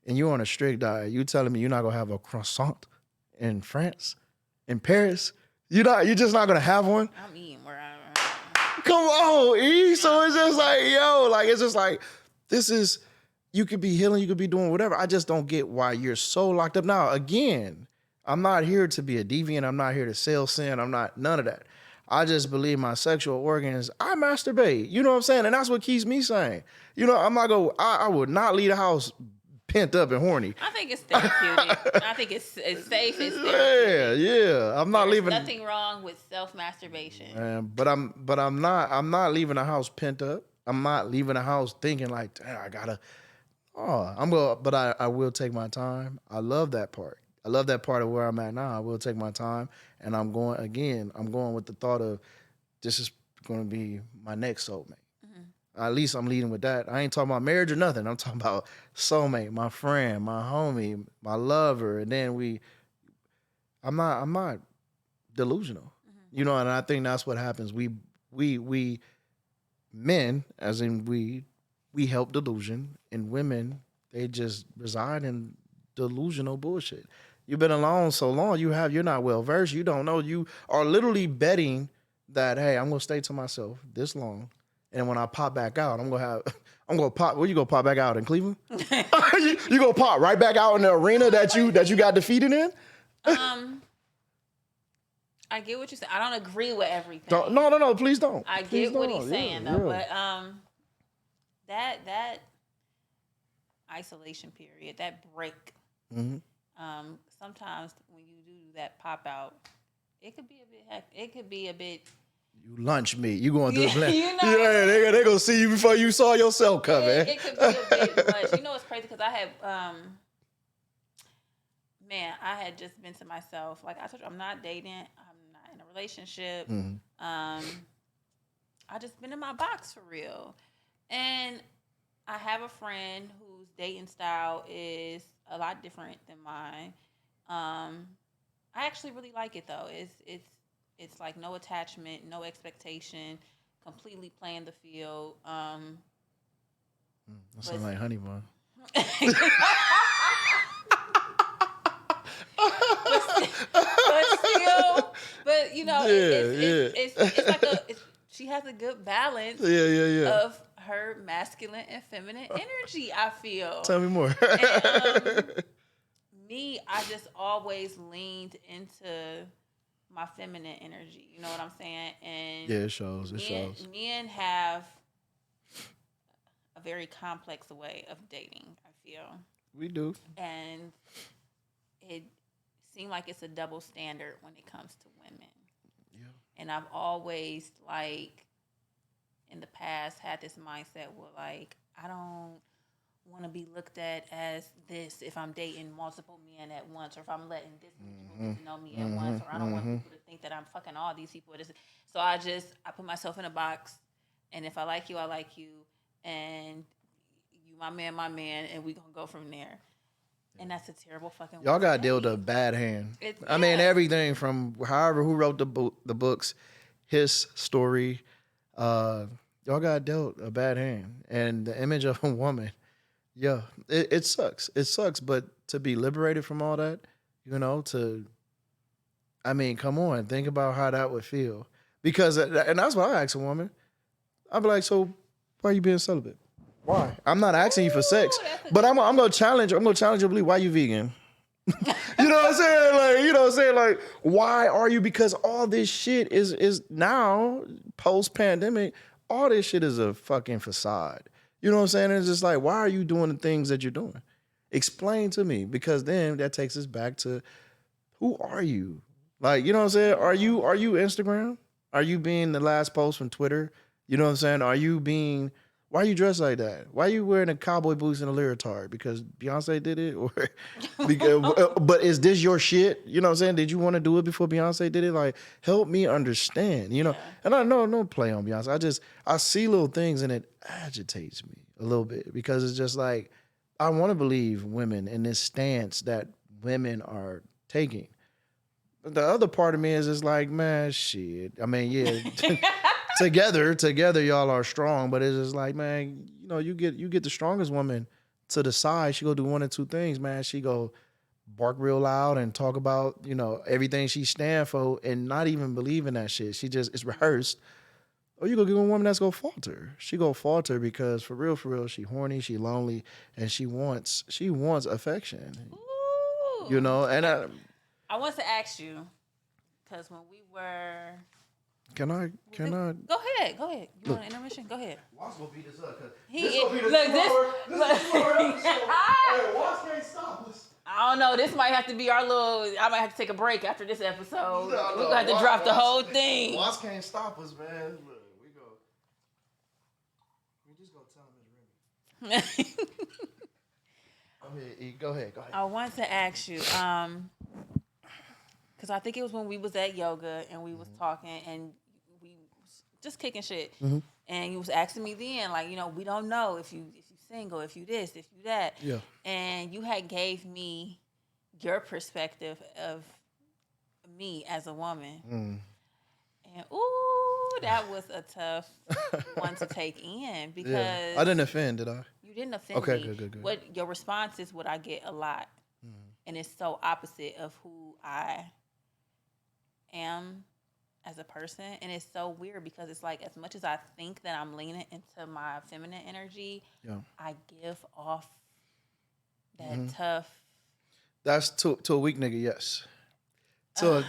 and you're on a strict diet, you telling me you're not gonna have a croissant in France, in Paris? You're just not gonna have one? I'm eating where I'm. Come on, E. So it's just like, yo, like it's just like, this is, you could be healing, you could be doing whatever. I just don't get why you're so locked up. Now, again, I'm not here to be a deviant. I'm not here to sell sin. I'm not none of that. I just believe my sexual organs, I masturbate. You know what I'm saying? And that's what keeps me sane. You know, I'm not going, I would not leave the house pent up and horny. I think it's therapeutic. I think it's safe. It's therapeutic. Yeah. I'm not leaving. Nothing wrong with self-masturbation. But I'm not leaving the house pent up. I'm not leaving the house thinking like, damn, I gotta. Oh, but I will take my time. I love that part. I love that part of where I'm at now. I will take my time, and I'm going with the thought of this is going to be my next soulmate. At least I'm leading with that. I ain't talking about marriage or nothing. I'm talking about soulmate, my friend, my homie, my lover, and then I'm not delusional, you know. And I think that's what happens. We men, as in we help delusion, and women, they just reside in delusional bullshit. You've been alone so long, you're not well versed. You don't know. You are literally betting that, hey, I'm gonna stay to myself this long, and when I pop back out, I'm gonna pop. Where you gonna pop back out in Cleveland? you gonna pop right back out in the arena that you got defeated in? I get what you said. I don't agree with everything. No, please don't. I Please get what don't. he's saying though, but that isolation period, that break. Sometimes when you do that pop out, it could be a bit. You lunch meat. You going through the blend. You know, yeah, they gonna see you before you saw yourself coming. It could be a bit much. You know, it's crazy because I had, I had just been to myself. Like I told you, I'm not dating. I'm not in a relationship. I just been in my box for real, and I have a friend whose dating style is a lot different than mine. I actually really like it though. It's like no attachment, no expectation, completely playing the field. That sounds like honeymoon. but you know, it's like she has a good balance of her masculine and feminine energy, I feel. Tell me more. And, me, I just always leaned into my feminine energy. You know what I'm saying? And yeah, it shows. Men have a very complex way of dating, I feel. We do. And it seems like it's a double standard when it comes to women. Yeah. And I've always, like, in the past had this mindset where, like, I don't want to be looked at as this if I'm dating multiple men at once, or if I'm letting this people get to know me at once, or I don't want people to think that I'm fucking all these people. So I put myself in a box, and if I like you, I like you, and you my man, and we gonna go from there. And that's a terrible fucking Y'all got dealt a bad hand. I mean, everything from who wrote the books, his story, y'all got dealt a bad hand. And the image of a woman, yeah, it sucks. It sucks, but to be liberated from all that, you know, come on, think about how that would feel. Because, and that's what I ask a woman. I'd be like, so why are you being celibate? Why? I'm not asking you for sex, but I'm gonna challenge you belief. Why you vegan? You know what I'm saying? Like, you know what I'm saying? Like, why are you? Because all this shit is now post-pandemic, all this shit is a fucking facade. You know what I'm saying? It's just like, why are you doing the things that you're doing? Explain to me, because then that takes us back to who are you? Like, you know what I'm saying? Are you Instagram? Are you being the last post from Twitter? You know what I'm saying? Why are you dressed like that? Why are you wearing a cowboy boots and a leotard? Because Beyonce did it? Or but is this your shit? You know what I'm saying? Did you want to do it before Beyonce did it? Like, help me understand, you know? Yeah. And I know no play on Beyonce. I see little things and it agitates me a little bit, because it's just like, I want to believe women in this stance that women are taking. But the other part of me is just like, man, shit. I mean, yeah. Together, y'all are strong, but it's just like, man, you get the strongest woman to the side. She go do one or two things, man. She go bark real loud and talk about, everything she stand for and not even believe in that shit. She just, it's rehearsed. Or you go get a woman that's gonna falter. She gonna falter because for real, she horny, she lonely, and she wants affection. Ooh. And I want to ask you, because when we were... can I? Go ahead. You want an intermission? Go ahead. Watch gonna beat this up because Watch can't stop us. I don't know. This might have to be our little... I might have to take a break after this episode. We're going to have to drop the whole thing. Watch can't stop us, man. Look, we just gonna tell him it's Remy. Go ahead. I want to ask you, because I think it was when we was at yoga and we was talking and we was just kicking shit. Mm-hmm. And you was asking me then, like, we don't know if you single, if you this, if you that. Yeah. And you had gave me your perspective of me as a woman. Mm. And that was a tough one to take in because I didn't offend, did I? You didn't offend me. Okay, good. What your response is what I get a lot. Mm. And it's so opposite of who I am as a person. And it's so weird because it's like as much as I think that I'm leaning into my feminine energy, I give off that tough. That's to a weak nigga, yes. To a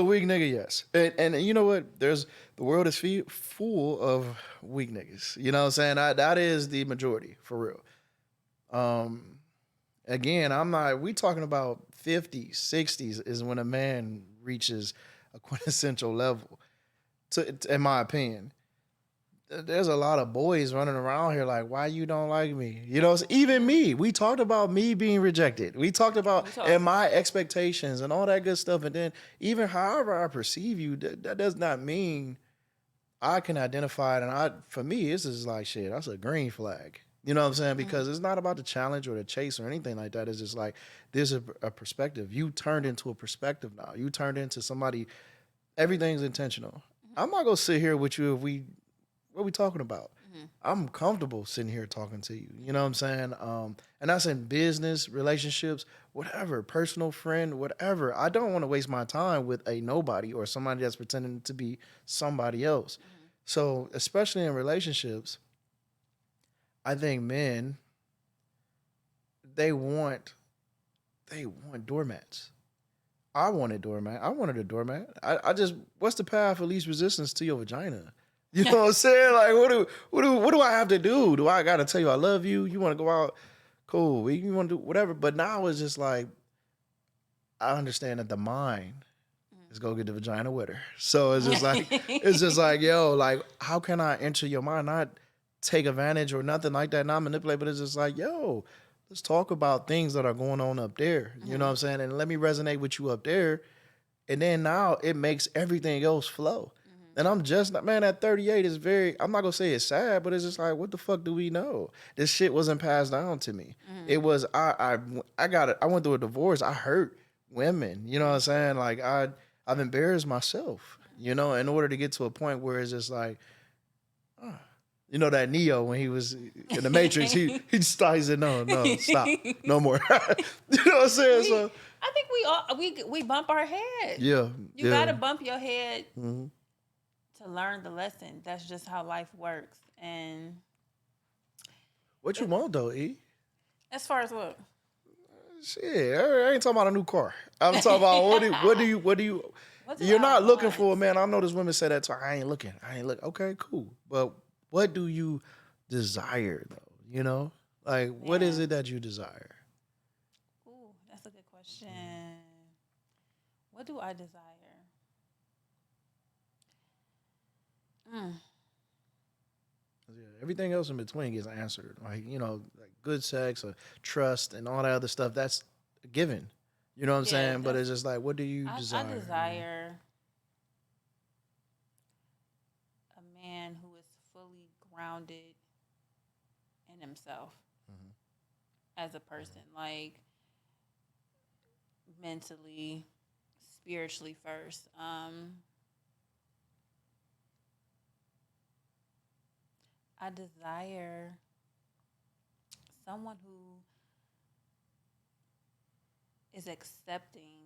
weak nigga, yes. And you know what? The world is full of weak niggas. You know what I'm saying? That is the majority, for real. Again, we talking about 50s, 60s is when a man reaches a quintessential level, in my opinion. There's a lot of boys running around here like, why you don't like me? Even me. We talked about me being rejected. We talked about and my expectations and all that good stuff. And then even however I perceive you, that does not mean I can identify it. And for me, this is like shit. That's a green flag. You know what I'm saying? Because it's not about the challenge or the chase or anything like that. It's just like there's a perspective. You turned into a perspective now. You turned into somebody. Everything's intentional. I'm not gonna sit here with you if what are we talking about? Mm-hmm. I'm comfortable sitting here talking to you. You know what I'm saying? And that's in business, relationships, whatever, personal friend, whatever. I don't want to waste my time with a nobody or somebody that's pretending to be somebody else. Mm-hmm. So, especially in relationships, I think men, they want doormats. I wanted a doormat. I just, what's the path of least resistance to your vagina? You know what I'm saying? Like, what do I have to do? Do I got to tell you I love you? You want to go out? Cool. You want to do whatever? But now it's just like, I understand that the mind is go get the vagina with her. So it's just like, yo, like, how can I enter your mind? Not take advantage or nothing like that, not manipulate, but it's just like, yo, let's talk about things that are going on up there. You know what I'm saying? And let me resonate with you up there. And then now it makes everything else flow. And I'm just, man, at 38 is I'm not going to say it's sad, but it's just like, what the fuck do we know? This shit wasn't passed down to me. It was, I went through a divorce. I hurt women, you know what I'm saying? Like, I've embarrassed myself, in order to get to a point where it's just like, that Neo when he was in the Matrix, he said, no, stop, no more. You know what I'm saying? So I think we bump our head. Yeah. You got to bump your head. Mm-hmm. To learn the lesson. That's just how life works. And what you want though, E? As far as what? Shit, I ain't talking about a new car. I'm talking about what do you you're not looking for, man. I know there's women say that, so I ain't looking. Okay, cool. But what do you desire though? Like, what is it that you desire? Ooh, that's a good question. What do I desire? Yeah, everything else in between gets answered. Like, like good sex or trust and all that other stuff, that's a given. You know what I'm saying? But it's just like, what do you desire? I desire a man who is fully grounded in himself as a person. Like, mentally, spiritually first. I desire someone who is accepting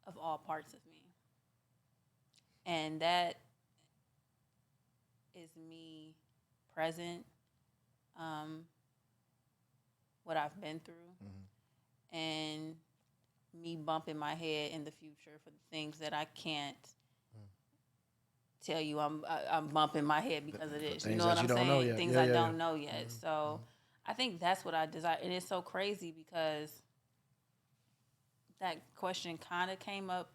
of all parts of me. And that is me present, what I've been through, and me bumping my head in the future for the things that I can't tell you I'm bumping my head because of this. You know what I'm saying? Things I don't know yet. So I think that's what I desire. And it's so crazy because that question kind of came up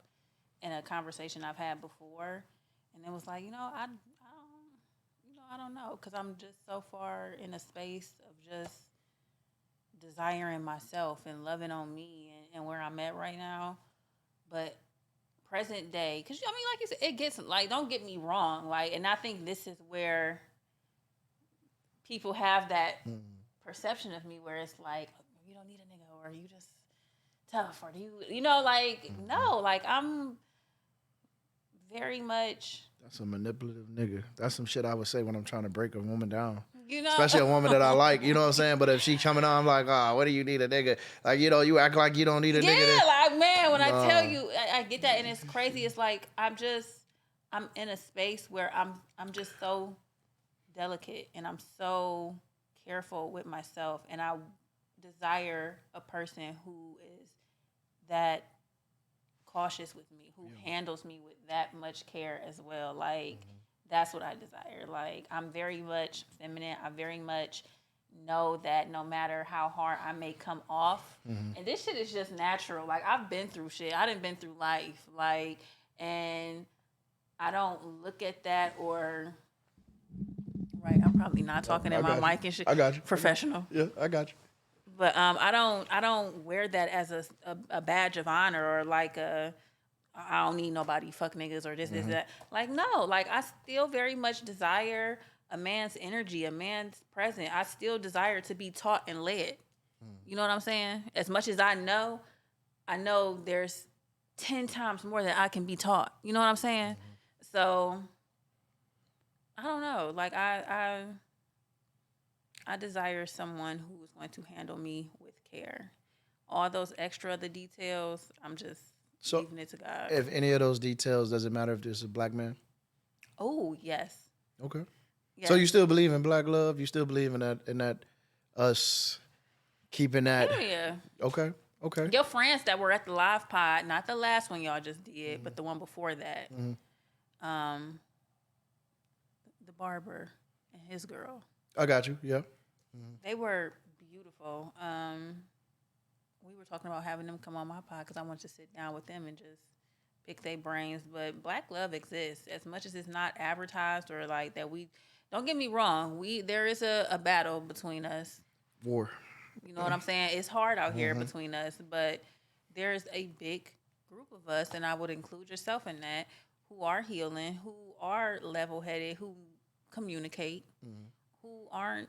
in a conversation I've had before. And it was like, I don't know. Because I'm just so far in a space of just desiring myself and loving on me and where I'm at right now. But present day, because like you said, it gets like, don't get me wrong, like, and I think this is where people have that perception of me where it's like, you don't need a nigga, or you just tough, or do you like no, like I'm very much. That's a manipulative nigga. That's some shit I would say when I'm trying to break a woman down. You Especially a woman that I like, you know what I'm saying? But if she coming on, I'm like, what do you need a nigga? Like, you act like you don't need a nigga. Yeah, like, man, when I tell you, I get that, and it's crazy. It's like, I'm in a space where I'm just so delicate, and I'm so careful with myself, and I desire a person who is that cautious with me, who handles me with that much care as well. Like, that's what I desire. Like, I'm very much feminine. I very much know that no matter how hard I may come off, and this shit is just natural. Like, I've been through shit. I done been through life. Like, and I don't look at that or, right, I'm probably not talking in my mic and shit. I got you. Professional. Yeah, I got you. But I don't wear that as a badge of honor, or like I don't need nobody, fuck niggas, or this, that. Like, no, like, I still very much desire a man's energy, a man's presence. I still desire to be taught and led. You know what I'm saying? As much as I know there's 10 times more that I can be taught. You know what I'm saying? So, I don't know. Like, I desire someone who is going to handle me with care. All those extra other details, I'm just leaving it to God. If any of those details, does it matter if there's a black man? Oh, yes. Okay. Yes. So you still believe in black love? You still believe in that us keeping that? Hell yeah. Okay. Your friends that were at the live pod, not the last one y'all just did, but the one before that, the barber and his girl. I got you. Yeah. They were beautiful. We were talking about having them come on my pod because I wanted to sit down with them and just pick their brains. But black love exists as much as it's not advertised or like that. Don't get me wrong. There is a battle between us. War. You know what I'm saying? It's hard out here between us, but there's a big group of us, and I would include yourself in that, who are healing, who are level-headed, who communicate, who aren't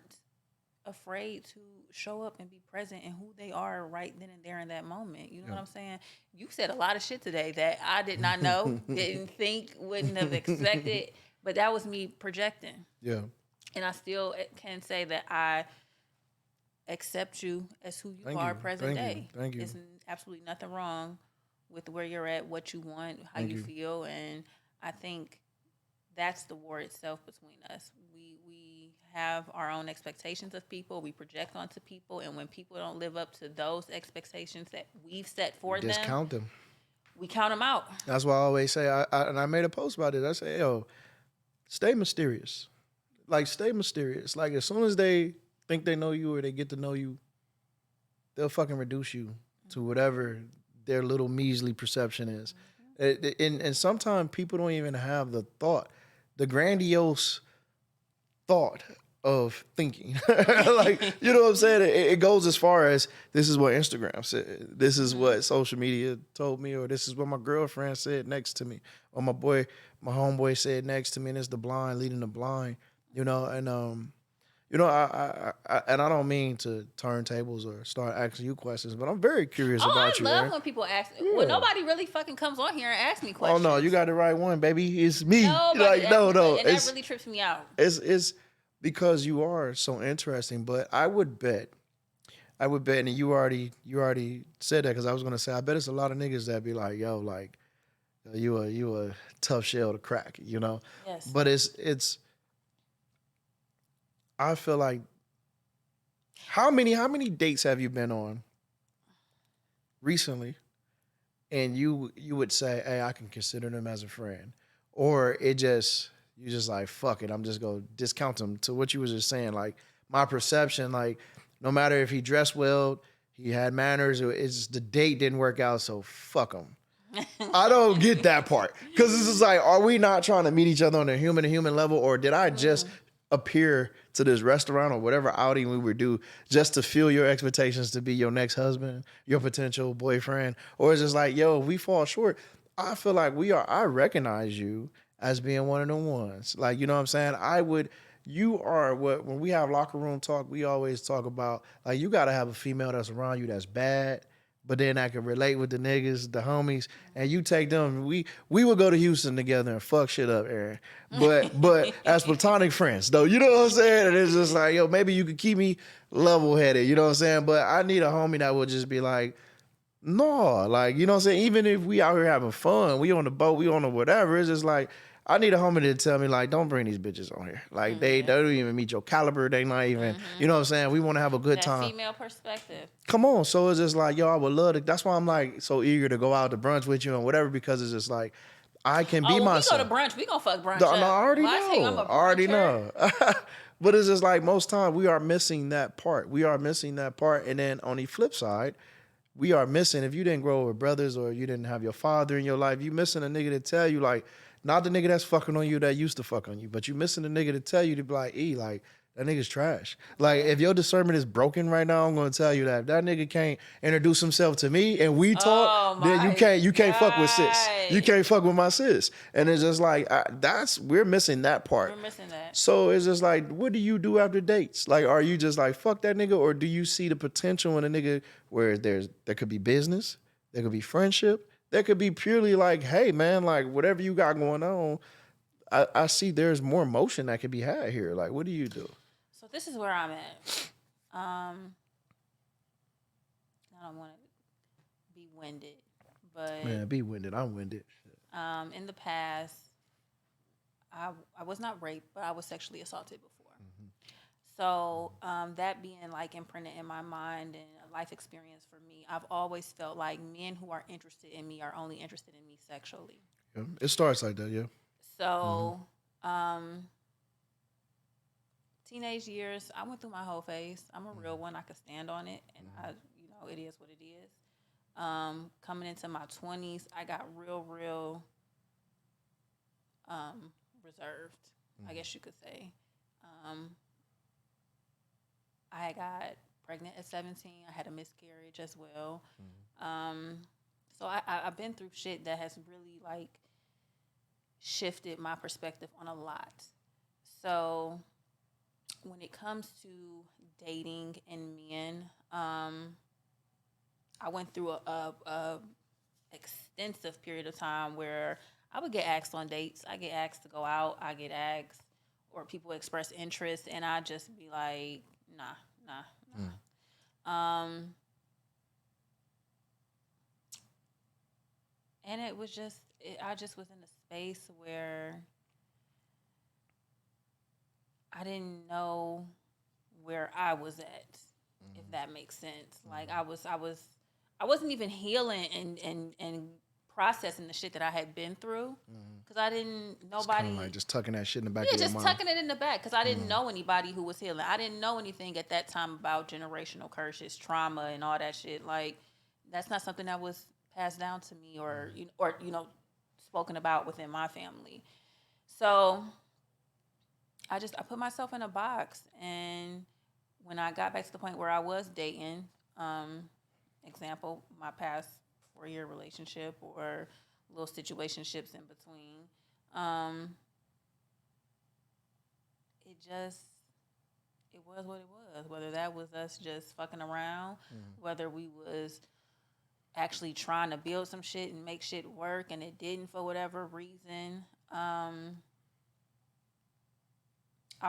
afraid to show up and be present in who they are right then and there in that moment. You know what I'm saying? You said a lot of shit today that I did not know, didn't think, wouldn't have expected, but that was me projecting. Yeah. And I still can say that I accept you as who you are present day. Thank you. There's absolutely nothing wrong with where you're at, what you want, how you feel, and I think that's the war itself between us. We have our own expectations of people. We project onto people, and when people don't live up to those expectations that we've set for them, discount them. We count them out. That's why I always say, and I made a post about it. I say, stay mysterious. Like, stay mysterious. Like, as soon as they think they know you or they get to know you, they'll fucking reduce you to whatever their little measly perception is. And sometimes people don't even have the grandiose thought of thinking. Like, you know what I'm saying? It goes as far as, this is what Instagram said. This is what social media told me, or this is what my girlfriend said next to me, or my homeboy said next to me, and it's the blind leading the blind, and I don't mean to turn tables or start asking you questions, but I'm very curious about you. I love when people ask. Yeah. Well, nobody really fucking comes on here and asks me questions. Oh no, you got the right one, baby. It's me. No, no. And that really trips me out. It's because you are so interesting. But I would bet I would bet, and you already said that because I was gonna say I bet it's a lot of niggas that be like, yo, like you a tough shell to crack, you know. Yes. But it's I feel like how many dates have you been on recently, and you would say, hey, I can consider them as a friend, or you just like fuck it, I'm just gonna discount them to what you was just saying, like my perception, like no matter if he dressed well, he had manners, or it's the date didn't work out, so fuck him. I don't get that part because this is like, are we not trying to meet each other on a human to human level, or did I just appear to this restaurant or whatever outing we would do just to fill your expectations to be your next husband, your potential boyfriend, or is it like, yo, if we fall short, I feel like I recognize you as being one of the ones. Like, you know what I'm saying? You are what, when we have locker room talk, we always talk about, like, you got to have a female that's around you that's bad, but then I can relate with the niggas, the homies, and you take them. We would go to Houston together and fuck shit up, Aaron. But as platonic friends, though, you know what I'm saying? And it's just like, yo, maybe you could keep me level headed, you know what I'm saying? But I need a homie that would just be like, no, like, you know what I'm saying? Even if we out here having fun, we on the boat, we on the whatever, it's just like, I need a homie to tell me, like, don't bring these bitches on here. Like, they don't even meet your caliber. They not even, you know what I'm saying? We want to have a good time. That female perspective. Come on. So it's just like, yo, I would love to. That's why I'm like so eager to go out to brunch with you and whatever, because it's just like, I can be myself. We go to brunch, we gonna fuck brunch No, up. I already When I tell you I'm know. a I already bruncher, know. But it's just like most time we are missing that part. We are missing that part. And then on the flip side, we are missing, if you didn't grow up with brothers or you didn't have your father in your life, you missing a nigga to tell you, like, not the nigga that's fucking on you that used to fuck on you, but you missing a nigga to tell you to be like, like, that nigga's trash. Like, if your discernment is broken right now, I'm gonna tell you that if that nigga can't introduce himself to me and we talk, then you can't fuck with sis. You can't fuck with my sis. And it's just like, we're missing that part. we're missing that. So it's just like, what do you do after dates? Like, are you just like, fuck that nigga? Or do you see the potential in a nigga where there could be business, there could be friendship, there could be purely like, hey man, like whatever you got going on, I see there's more emotion that could be had here. Like, what do you do? So this is where I'm at. I don't want to be winded, but Man, be winded. I'm winded. in the past, I was not raped, but I was sexually assaulted before. So that being like imprinted in my mind and a life experience for me, I've always felt like men who are interested in me are only interested in me sexually. Yeah, it starts like that, yeah. So teenage years, I went through my whole phase. I'm a real one. I could stand on it, and it is what it is. Coming into my 20s, I got real reserved, I guess you could say. I had got pregnant at 17. I had a miscarriage as well. So I've been through shit that has really like shifted my perspective on a lot. So when it comes to dating and men, I went through a extensive period of time where I would get asked on dates. I get asked to go out. I get asked, or people express interest, and I just be like, nah. And it was just, I just was in a space where I didn't know where I was at, if that makes sense. Like I wasn't even healing and processing the shit that I had been through, because I didn't, nobody, like just tucking that shit in the back of your just mind. tucking it in the back, because I didn't know anybody who was healing. I didn't know anything at that time about generational curses, trauma, and all that shit. Like, that's not something that was passed down to me or spoken about within my family. So I put myself in a box, and when I got back to the point where I was dating, example, my past 4-year relationship or little situationships in between, it was what it was. Whether that was us just fucking around, whether we was actually trying to build some shit and make shit work and it didn't for whatever reason. I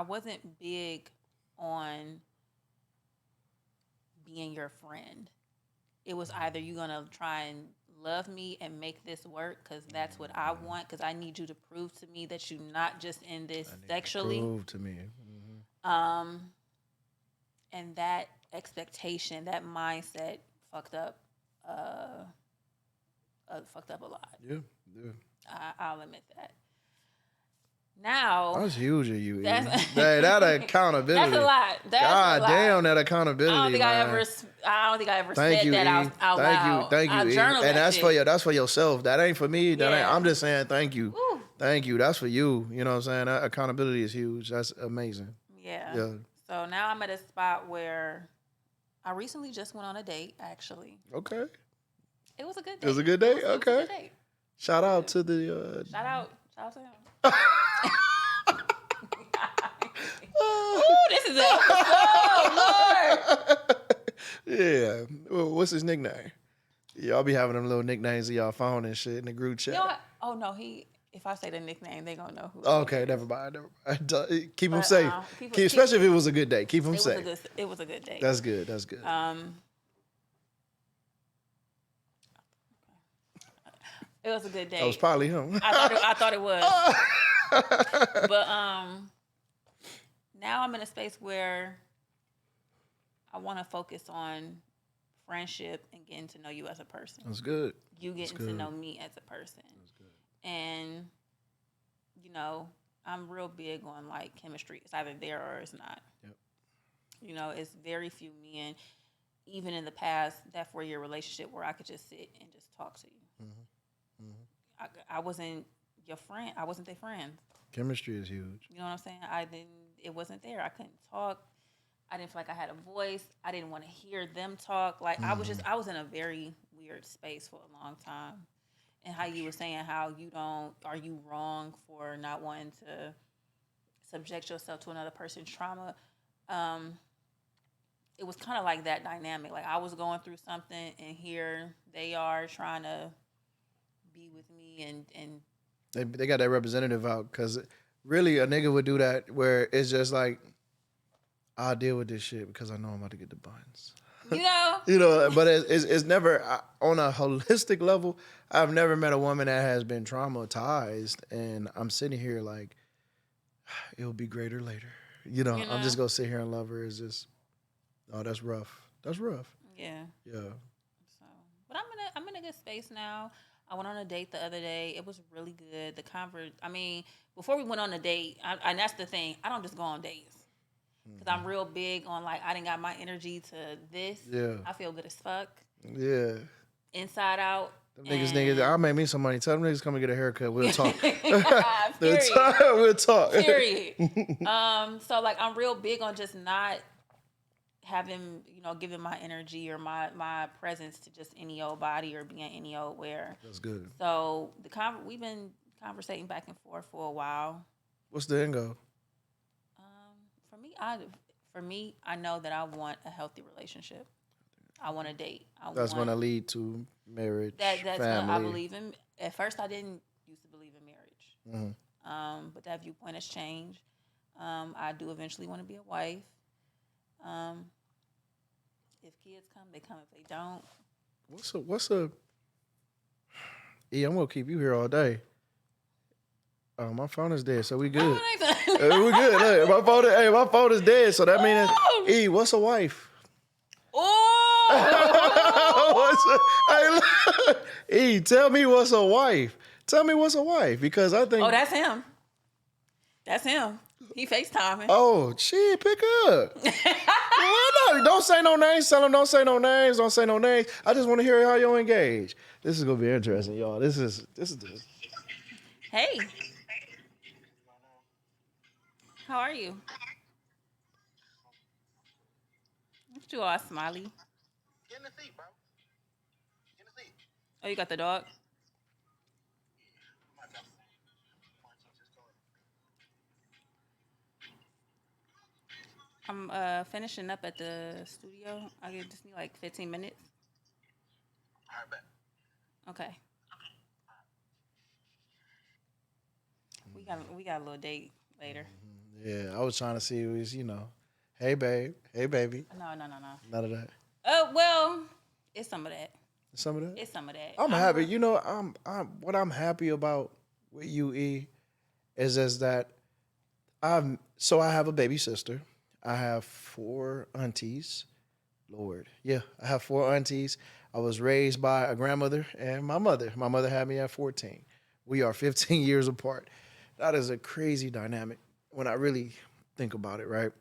wasn't big on being your friend. It was either you're going to try and love me and make this work because that's what I want, because I need you to prove to me that you're not just in this sexually. Prove to me. And that expectation, that mindset fucked up a lot. Yeah. I'll admit that. Now That's huge of you. That's, that accountability. That's a lot. That's God a lot. damn, that accountability. I don't think I ever said that out loud. Thank you. I E. journal And that that's for yourself. That ain't for me. Yeah. I'm just saying thank you. Woo. Thank you. That's for you. You know what I'm saying? That accountability is huge. That's amazing. Yeah. Yeah. So now I'm at a spot where I recently just went on a date, actually. Okay. It was a good date. It was a good date? It was Okay. a good date. Shout out to the Shout out to him. Ooh, this is a Lord. Yeah. Well, what's his nickname? Y'all be having them little nicknames in y'all phone and shit in the group chat. You know what? Oh no, if I say the nickname, they gonna know who. Okay, never mind. Keep him safe. Keep- Especially if it was a good day. Keep him It safe. was a good date. That's good. It was a good date. That was probably him. I thought it was. But now I'm in a space where I want to focus on friendship and getting to know you as a person. That's good. You getting to know me as a person. That's good. And you know, I'm real big on like chemistry. It's either there or it's not. Yep. You know, it's very few men, even in the past, that 4-year relationship where I could just sit and just talk to you. Mm-hmm. Mm-hmm. I wasn't your friend. I wasn't their friend. Chemistry is huge. You know what I'm saying? It wasn't there. I couldn't talk. I didn't feel like I had a voice. I didn't want to hear them talk. Like I was in a very weird space for a long time. And how you were saying are you wrong for not wanting to subject yourself to another person's trauma? It was kind of like that dynamic. Like I was going through something and here they are trying to be with me and They got that representative out because really a nigga would do that where it's just like, I'll deal with this shit because I know I'm about to get the buns. you know. But it's never on a holistic level. I've never met a woman that has been traumatized, and I'm sitting here like, it'll be greater later. You know? I'm just gonna sit here and love her. It's just, oh, that's rough. That's rough. Yeah. Yeah. So, but I'm in a good space now. I went on a date the other day. It was really good. Before we went on a date, and that's the thing. I don't just go on dates. Because I'm real big on, like, I didn't got my energy to this. Yeah. I feel good as fuck. Yeah. Inside out. Them niggas, I'll make me some money. Tell them niggas come and get a haircut. We'll talk. Period. We'll talk. Period. So, like, I'm real big on just not having, giving my energy or my presence to just any old body or being any old where. That's good. So, we've been conversating back and forth for a while. What's the end goal? For me, I know that I want a healthy relationship. I want to date. That's going to lead to marriage, that's family. I believe in. At first, I didn't used to believe in marriage. Mm-hmm. But that viewpoint has changed. I do eventually want to be a wife. If kids come, they come. If they don't, I'm going to keep you here all day. My phone is dead, so we good. Oh, We good. Look, my phone is dead, so that means what's a wife? Tell me what's a wife. Tell me what's a wife, because I think. Oh, that's him. That's him. He FaceTiming. Oh, shit, pick up. Well, no, don't say no names. Tell him don't say no names. Don't say no names. I just want to hear how you engage. This is gonna be interesting, y'all. This is. Hey. How are you? What you all smiley? Get in the seat, bro. Get in the seat. Oh, you got the dog? I'm finishing up at the studio. I just need like 15 minutes. All right, bet. Okay. We got a little date later. Yeah, I was trying to see who is, hey babe, hey baby. No. None of that. Well, it's some of that. Some of that. It's some of that. I'm happy. You know, what I'm happy about with you, E, is that I have a baby sister. I have 4 aunties. Lord, yeah, I have 4 aunties. I was raised by a grandmother and my mother. My mother had me at 14. We are 15 years apart. That is a crazy dynamic when I really think about it, right?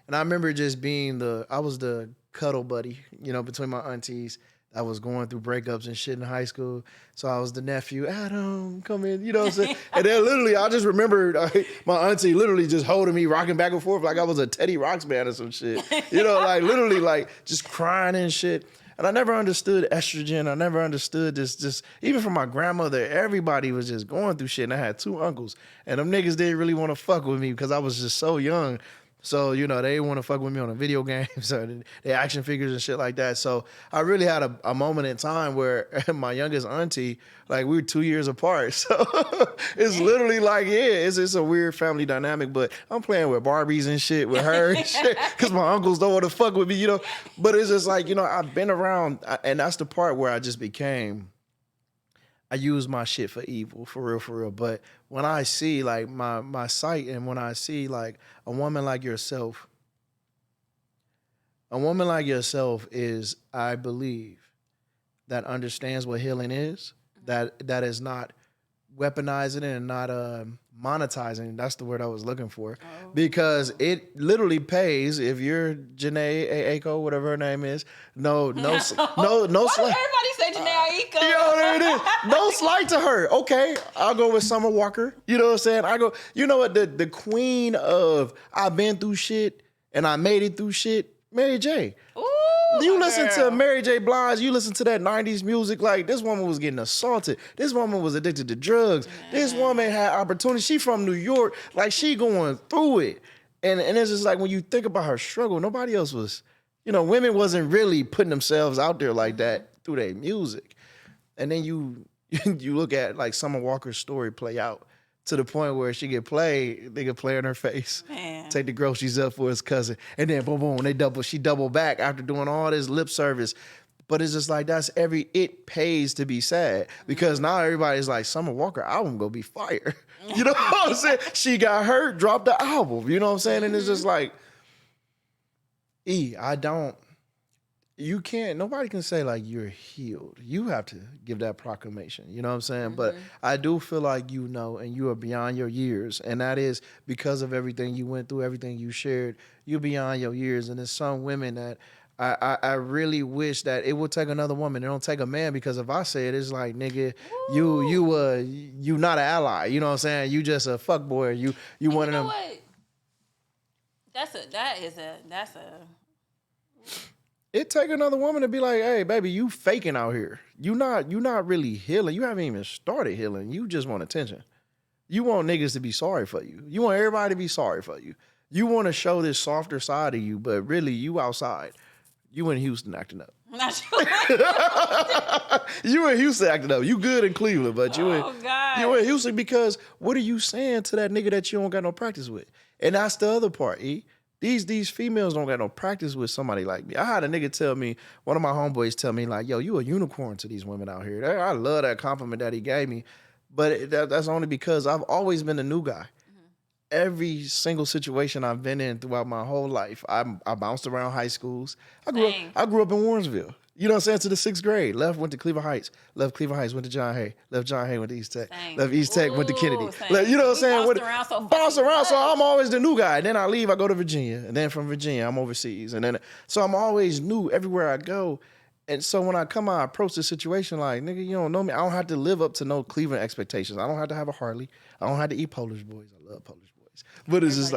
And I remember just being I was the cuddle buddy, you know, between my aunties. I was going through breakups and shit in high school. So I was the nephew, Adam, come in, you know what I'm saying? And then literally, I just remember my auntie literally just holding me, rocking back and forth like I was a Teddy Rocks band or some shit. You know, like literally like just crying and shit. And I never understood estrogen. I never understood this. Just even from my grandmother, everybody was just going through shit. And I had 2 uncles. And them niggas didn't really want to fuck with me because I was just so young. So, you know, they didn't want to fuck with me on the video games or the action figures and shit like that. So I really had a moment in time where my youngest auntie, like we were 2 years apart. So it's literally like, yeah, it's a weird family dynamic, but I'm playing with Barbies and shit with her and shit because my uncles don't want to fuck with me, you know. But it's just like, you know, I've been around, and that's the part where I just became, I use my shit for evil, for real. But when I see like my sight, and when I see like a woman like yourself is, I believe, that understands what healing is, that is not weaponizing and not monetizing. That's the word I was looking for. Oh. Because it literally pays if you're Janae Aiko, whatever her name is. No Why slight. everybody say Janae Aiko? You know what it is? No slight to her. Okay, I'll go with Summer Walker. You know what I'm saying? I go, you know what? The queen of I've been through shit and I made it through shit, Mary J. Ooh, you listen to Mary J. Blige, you listen to that 90s music, like this woman was getting assaulted. This woman was addicted to drugs. This woman had opportunity. She from New York, like she going through it. And it's just like when you think about her struggle, nobody else was, you know, women wasn't really putting themselves out there like that through their music. And then you look at like Summer Walker's story play out to the point where she get played, they could play in her face, take the groceries up for his cousin, and then boom, boom, she double back after doing all this lip service. But it's just like it pays to be sad because now everybody's like, Summer Walker album gonna be fire. You know what I'm saying? She got hurt, dropped the album. You know what I'm saying? And it's just like, nobody can say like you're healed. You have to give that proclamation. You know what I'm saying? Mm-hmm. But I do feel like you know, and you are beyond your years. And that is because of everything you went through, everything you shared, you're beyond your years. And there's some women that I really wish that it would take another woman. It don't take a man, because if I say it, it's like, nigga, you not an ally. You know what I'm saying? You just a fuck boy. You one of them. What? That's a. It take another woman to be like, hey, baby, you faking out here. You not really healing. You haven't even started healing. You just want attention. You want niggas to be sorry for you. You want everybody to be sorry for you. You want to show this softer side of you, but really you outside. You in Houston acting up. Not sure. You in Houston acting up. You good in Cleveland, but you in Houston because what are you saying to that nigga that you don't got no practice with? And that's the other part, E. These females don't got no practice with somebody like me. I had a nigga tell me, one of my homeboys tell me like, yo, you a unicorn to these women out here. I love that compliment that he gave me. But that's only because I've always been the new guy. Mm-hmm. Every single situation I've been in throughout my whole life, I bounced around high schools. I grew up in Warrensville. You know what I'm saying? To the 6th grade. Went to Cleveland Heights. Left Cleveland Heights, went to John Hay. Left John Hay, went to East Tech. Same. Left East Tech, went to Kennedy. You know what I'm saying? Bounce around, so I'm always the new guy. And then I leave, I go to Virginia. And then from Virginia, I'm overseas. And then, so I'm always new everywhere I go. And so when I come out, I approach the situation like, nigga, you don't know me. I don't have to live up to no Cleveland expectations. I don't have to have a Harley. I don't have to eat Polish boys. I love Polish boys. But it's just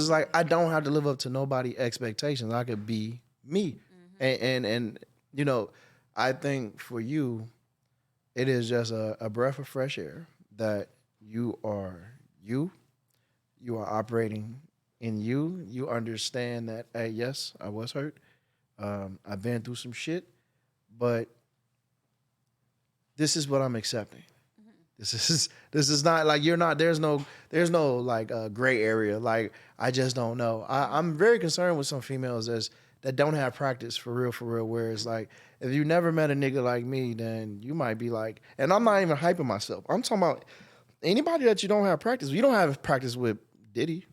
like, I don't have to live up to nobody expectations. I could be me. Mm-hmm. And you know, I think for you, it is just a breath of fresh air that you are operating in you. You understand that, hey, yes, I was hurt. I've been through some shit, but this is what I'm accepting. Mm-hmm. This is not like you're not. There's no like gray area. Like I just don't know. I'm very concerned with some females that don't have practice for real, where it's like, if you never met a nigga like me, then you might be like, and I'm not even hyping myself. I'm talking about anybody that you don't have practice. You don't have practice with Diddy.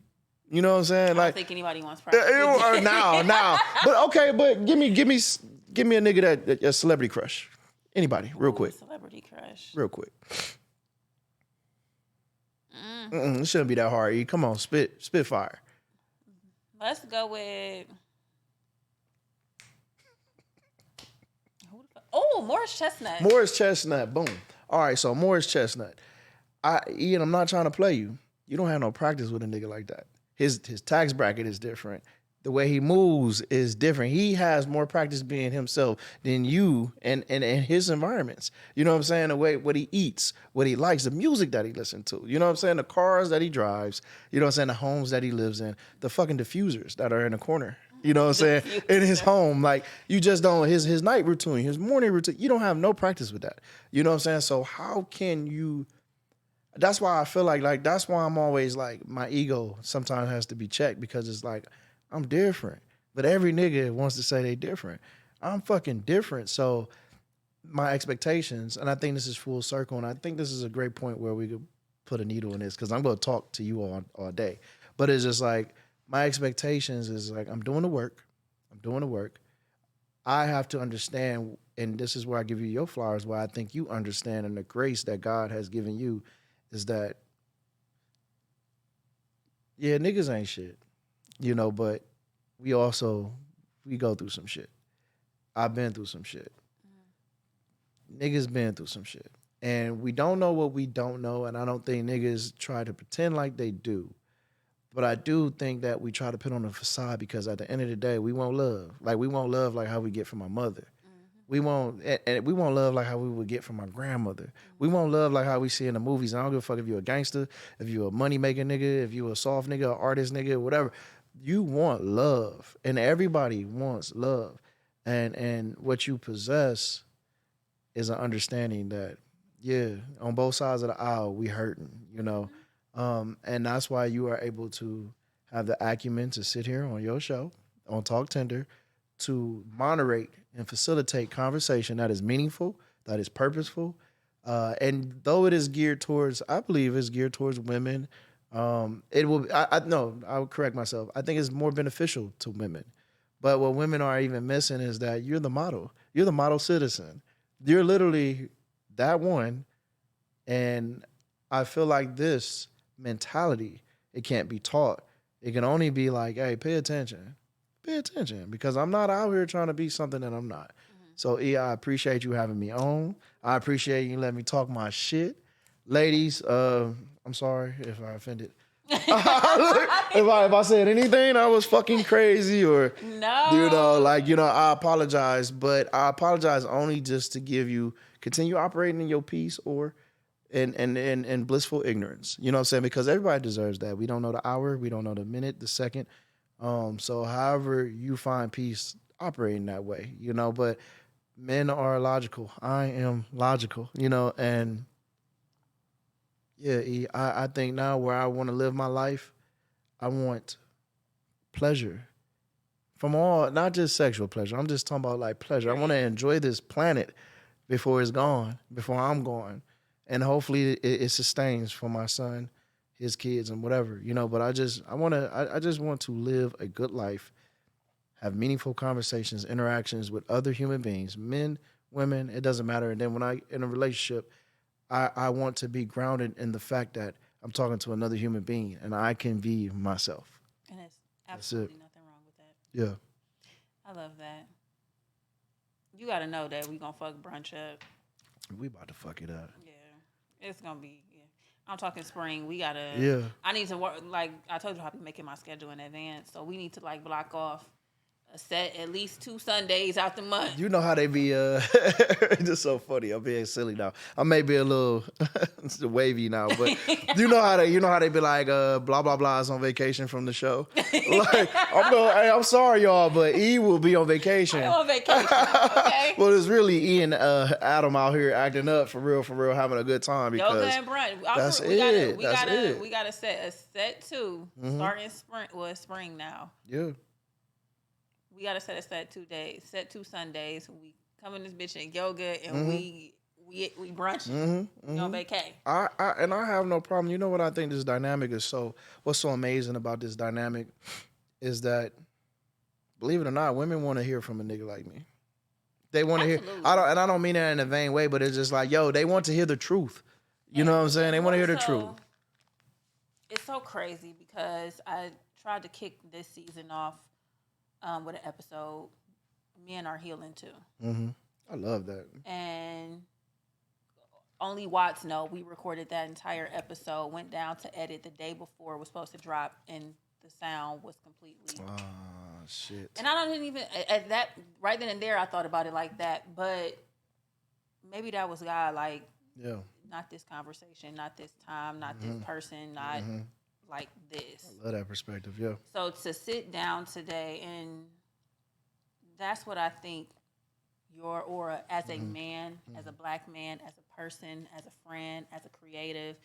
You know what I'm saying? I Like, don't think anybody wants practice. now. But okay, but give me a nigga that a celebrity crush. Anybody, real quick. Celebrity crush. Real quick. It shouldn't be that hard. E. Come on, spit fire. Let's go with. Morris Chestnut. Morris Chestnut. Boom. All right, so Morris Chestnut. Ian, I'm not trying to play you. You don't have no practice with a nigga like that. His tax bracket is different. The way he moves is different. He has more practice being himself than you and his environments. You know what I'm saying? The way, what he eats, what he likes, the music that he listens to. You know what I'm saying? The cars that he drives. You know what I'm saying? The homes that he lives in. The fucking diffusers that are in the corner. You know what I'm saying? In his home. Like, you just don't, his night routine, his morning routine, you don't have no practice with that. You know what I'm saying? So how can you, that's why I feel like that's why I'm always like, my ego sometimes has to be checked, because it's like, I'm different. But every nigga wants to say they different. I'm fucking different. So my expectations, and I think this is full circle, and I think this is a great point where we could put a needle in this, because I'm going to talk to you all day. But it's just like, my expectations is like, I'm doing the work. I have to understand, and this is where I give you your flowers, where I think you understand, and the grace that God has given you is that, yeah, niggas ain't shit. You know, but we go through some shit. I've been through some shit. Niggas been through some shit. And we don't know what we don't know, and I don't think niggas try to pretend like they do. But I do think that we try to put on a facade, because at the end of the day, we want love. Like, we want love like how we get from our mother. We want love like how we would get from our grandmother. We want love like how we see in the movies. And I don't give a fuck if you're a gangster, if you're a money-making nigga, if you're a soft nigga, an artist nigga, whatever. You want love, and everybody wants love. And what you possess is an understanding that, yeah, on both sides of the aisle, we hurting, you know? And that's why you are able to have the acumen to sit here on your show, on Tlktender, to moderate and facilitate conversation that is meaningful, that is purposeful. And though it is geared towards, I believe it's geared towards women, it will, I would correct myself. I think it's more beneficial to women. But what women are even missing is that you're the model. You're the model citizen. You're literally that one. And I feel like this mentality, it can't be taught. It can only be like, hey, pay attention. Pay attention, because I'm not out here trying to be something that I'm not. So, I appreciate you having me on. I appreciate you letting me talk my shit. Ladies, I'm sorry if I offended. if I said anything that was fucking crazy, or No. I apologize, but I apologize only just to give you, continue operating in your peace or in blissful ignorance. You know what I'm saying? Because everybody deserves that. We don't know the hour, we don't know the minute, the second. So however you find peace, operating that way, but men are logical. I am logical, and yeah, I think now where I want to live my life, I want pleasure from all, not just sexual pleasure. I'm just talking about like pleasure. I want to enjoy this planet before it's gone, before I'm gone. And hopefully it sustains for my son, his kids, and whatever, but I just want to live a good life, have meaningful conversations, interactions with other human beings, men, women, it doesn't matter. And then when I in a relationship, I want to be grounded in the fact that I'm talking to another human being and I can be myself. And there's absolutely nothing wrong with that. Yeah. I love that. You got to know that we going to fuck brunch up. We about to fuck it up. Yeah. It's going to be, I'm talking spring. We got to, yeah. I need to work, like I told you, I'll be making my schedule in advance. So we need to like block off a set at least 2 Sundays out the month. You know how they be, it's just so funny. I'm being silly now. I may be a little wavy now, but you know how they be like, blah, blah, blah is on vacation from the show. Like, I'm sorry, y'all, but E will be on vacation. I'm on vacation, okay? Well, it's really E and Adam out here acting up for real, having a good time. Because Yoga and brunch. We got to set a set 2 starting spring. Well, it's spring now. Yeah. we gotta set aside 2 days, set 2 Sundays. We come in this bitch and yoga, and we brunch. We on vacay. I have no problem. You know what I think this dynamic is what's so amazing about this dynamic is that, believe it or not, women want to hear from a nigga like me. They want to hear. I don't mean that in a vain way, but it's just like, yo, they want to hear the truth. You know what I'm saying? They want to hear the truth. It's so crazy because I tried to kick this season off with an episode. Men are healing too. I love that. And only Watts know we recorded that entire episode. Went down to edit the day before it was supposed to drop, and the sound was completely. Shit. And I didn't even at that right then and there. I thought about it like that, but maybe that was God. Like, not this conversation, not this time, not this person, not like this. I love that perspective. Yeah. So to sit down today, and that's what I think your aura as a man, as a black man, as a person, as a friend, as a creative,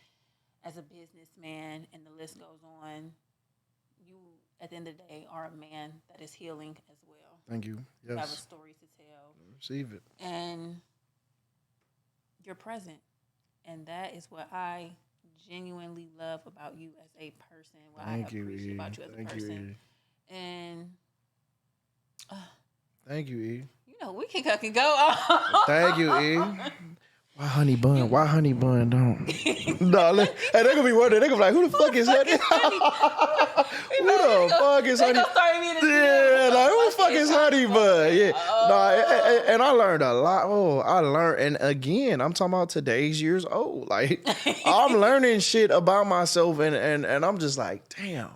as a businessman, and the list goes on. You, at the end of the day, are a man that is healing as well. Thank you. Yes. You have a story to tell. Receive it. And you're present. And that is what I genuinely love about you as a person. What I appreciate about you as a person. And thank you, E. you know, we can go on. Thank you, E. Why honey bun? Why honey bun don't? No, hey, they gonna be wondering. They gonna be like, who the fuck is honey? Who the fuck is honey? Yeah, like who the fuck is honey bun? Yeah, no, and I learned a lot. Oh, I learned, and again, I'm talking about today's years old. Like I'm learning shit about myself, and I'm just like, damn,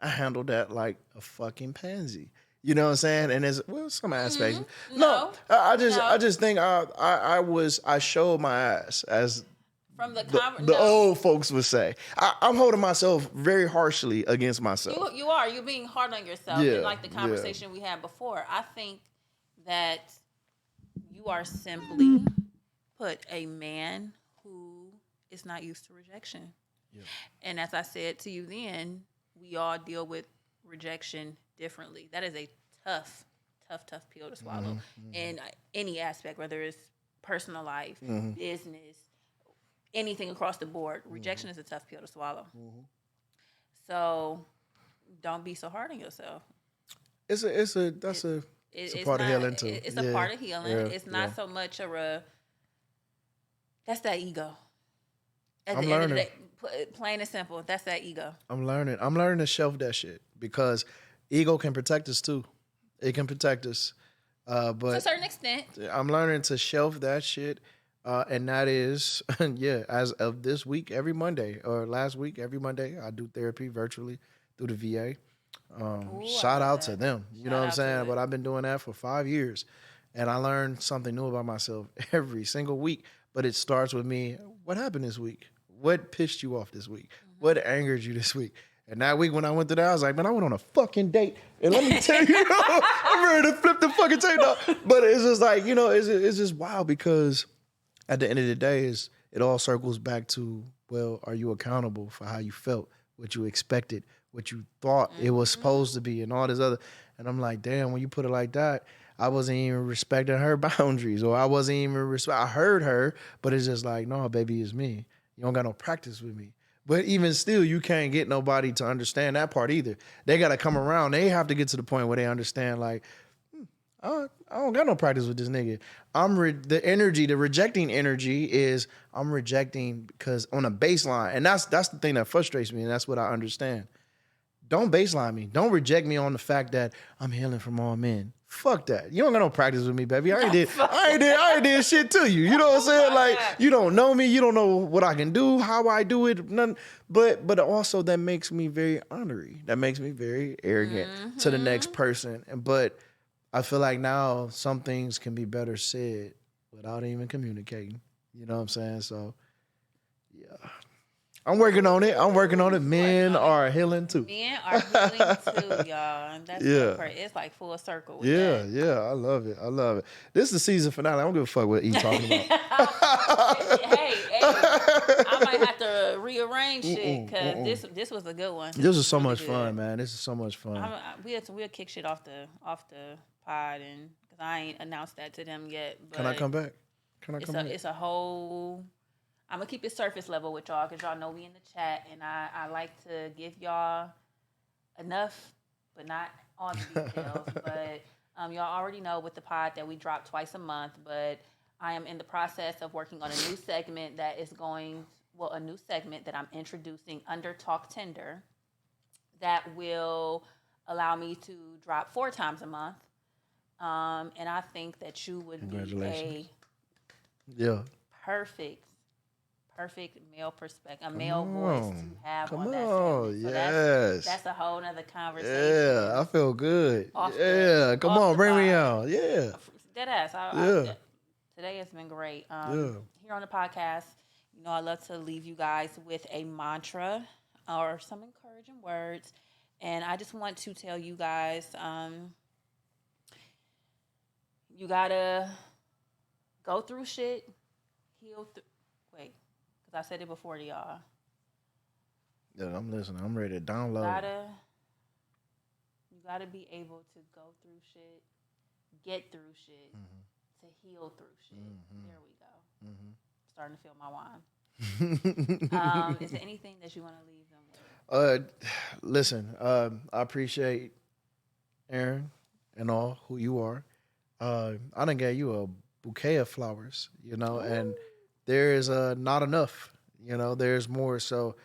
I handled that like a fucking pansy. You know what I'm saying? And there's some aspects. No, I just think I showed my ass, as from the old folks would say. I'm holding myself very harshly against myself. You're being hard on yourself. Yeah, and like the conversation we had before, I think that you are simply put a man who is not used to rejection. Yeah. And as I said to you then, we all deal with rejection differently. That is a tough pill to swallow in any aspect, whether it's personal life, business, anything across the board. Rejection is a tough pill to swallow. So don't be so hard on yourself. It's a part of healing too. It's a part of healing. Yeah, it's not so much that's that ego. At the end of the day, plain and simple, that's that ego. I'm learning to shelf that shit because ego can protect us too. It can protect us. But to a certain extent. I'm learning to shelf that shit. And that is, as of this week, every Monday, or last week, every Monday, I do therapy virtually through the VA. Shout out to them. You know what I'm saying? But I've been doing that for 5 years. And I learned something new about myself every single week. But it starts with me. What happened this week? What pissed you off this week? What angered you this week? And that week when I went to that, I was like, man, I went on a fucking date. And let me tell you, I'm ready to flip the fucking tape now. But it's just like, it's just wild because at the end of the day, it all circles back to, well, are you accountable for how you felt, what you expected, what you thought it was supposed to be, and all this other. And I'm like, damn, when you put it like that, I wasn't even respecting her boundaries, or I wasn't even I heard her, but it's just like, no, baby, it's me. You don't got no practice with me. But even still, you can't get nobody to understand that part either. They got to come around. They have to get to the point where they understand, like, I don't got no practice with this nigga. The rejecting energy is I'm rejecting because on a baseline, and that's the thing that frustrates me, and that's what I understand. Don't baseline me. Don't reject me on the fact that I'm healing from all men. Fuck that. You don't got no practice with me, baby. I ain't did shit to you. You know what I'm saying? Like, you don't know me. You don't know what I can do, how I do it. None. But also that makes me very ornery. That makes me very arrogant to the next person. But I feel like now some things can be better said without even communicating. You know what I'm saying? So, yeah. I'm working on it. Men are healing too. Men are healing too, y'all. And that's it's like full circle. With that. I love it. This is the season finale. I don't give a fuck what E talking about. hey, I might have to rearrange shit because this was a good one. This is so Really much good. fun, man. This is so much fun. We'll kick shit off the pod, and because I ain't announced that to them yet. But Can I come back? It's a whole. I'm gonna keep it surface level with y'all because y'all know we in the chat, and I like to give y'all enough, but not all the details. But y'all already know with the pod that we drop twice a month, but I am in the process of working on a new segment that is a new segment that I'm introducing under Tlktender that will allow me to drop 4 times a month. And I think that you would be a perfect male perspective, a male voice to have on that segment. So that's a whole nother conversation. Yeah, I feel good. Come on, bring me out. Yeah. Deadass. Today has been great. Here on the podcast, you know, I love to leave you guys with a mantra or some encouraging words. And I just want to tell you guys, you gotta go through shit, heal through. Wait, because I said it before to y'all. Yeah, I'm listening. I'm ready to download. You gotta be able to go through shit, get through shit, to heal through shit. There we go. Starting to feel my wine. Is there anything that you want to leave them with? Listen, I appreciate Aaron and all who you are. I done gave you a bouquet of flowers, you know, and there is not enough, you know, there's more. So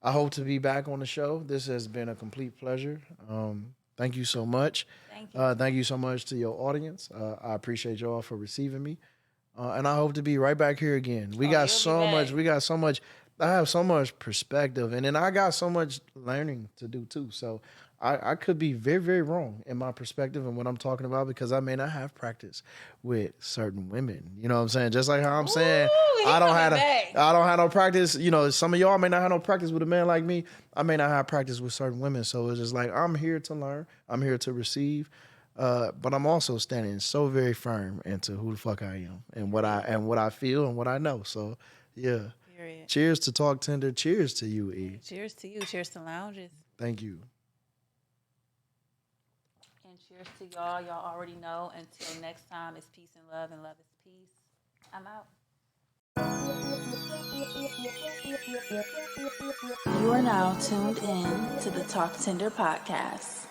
I hope to be back on the show. This has been a complete pleasure. Thank you so much. Thank you. Thank you so much to your audience. I appreciate y'all for receiving me. And I hope to be right back here again. We got so much. I have so much perspective, and then I got so much learning to do too. So I could be very, very wrong in my perspective and what I'm talking about because I may not have practice with certain women. You know what I'm saying? Just like how I'm saying I don't have no practice. You know, some of y'all may not have no practice with a man like me. I may not have practice with certain women. So it's just like I'm here to learn. I'm here to receive. But I'm also standing so very firm into who the fuck I am and what I feel and what I know. So yeah. Period. Cheers to Tlktender. Cheers to you, E. Cheers to you. Cheers to Lounges. Thank you. And cheers to y'all. Y'all already know. Until next time, it's peace and love is peace. I'm out. You are now tuned in to the Tlktender podcast.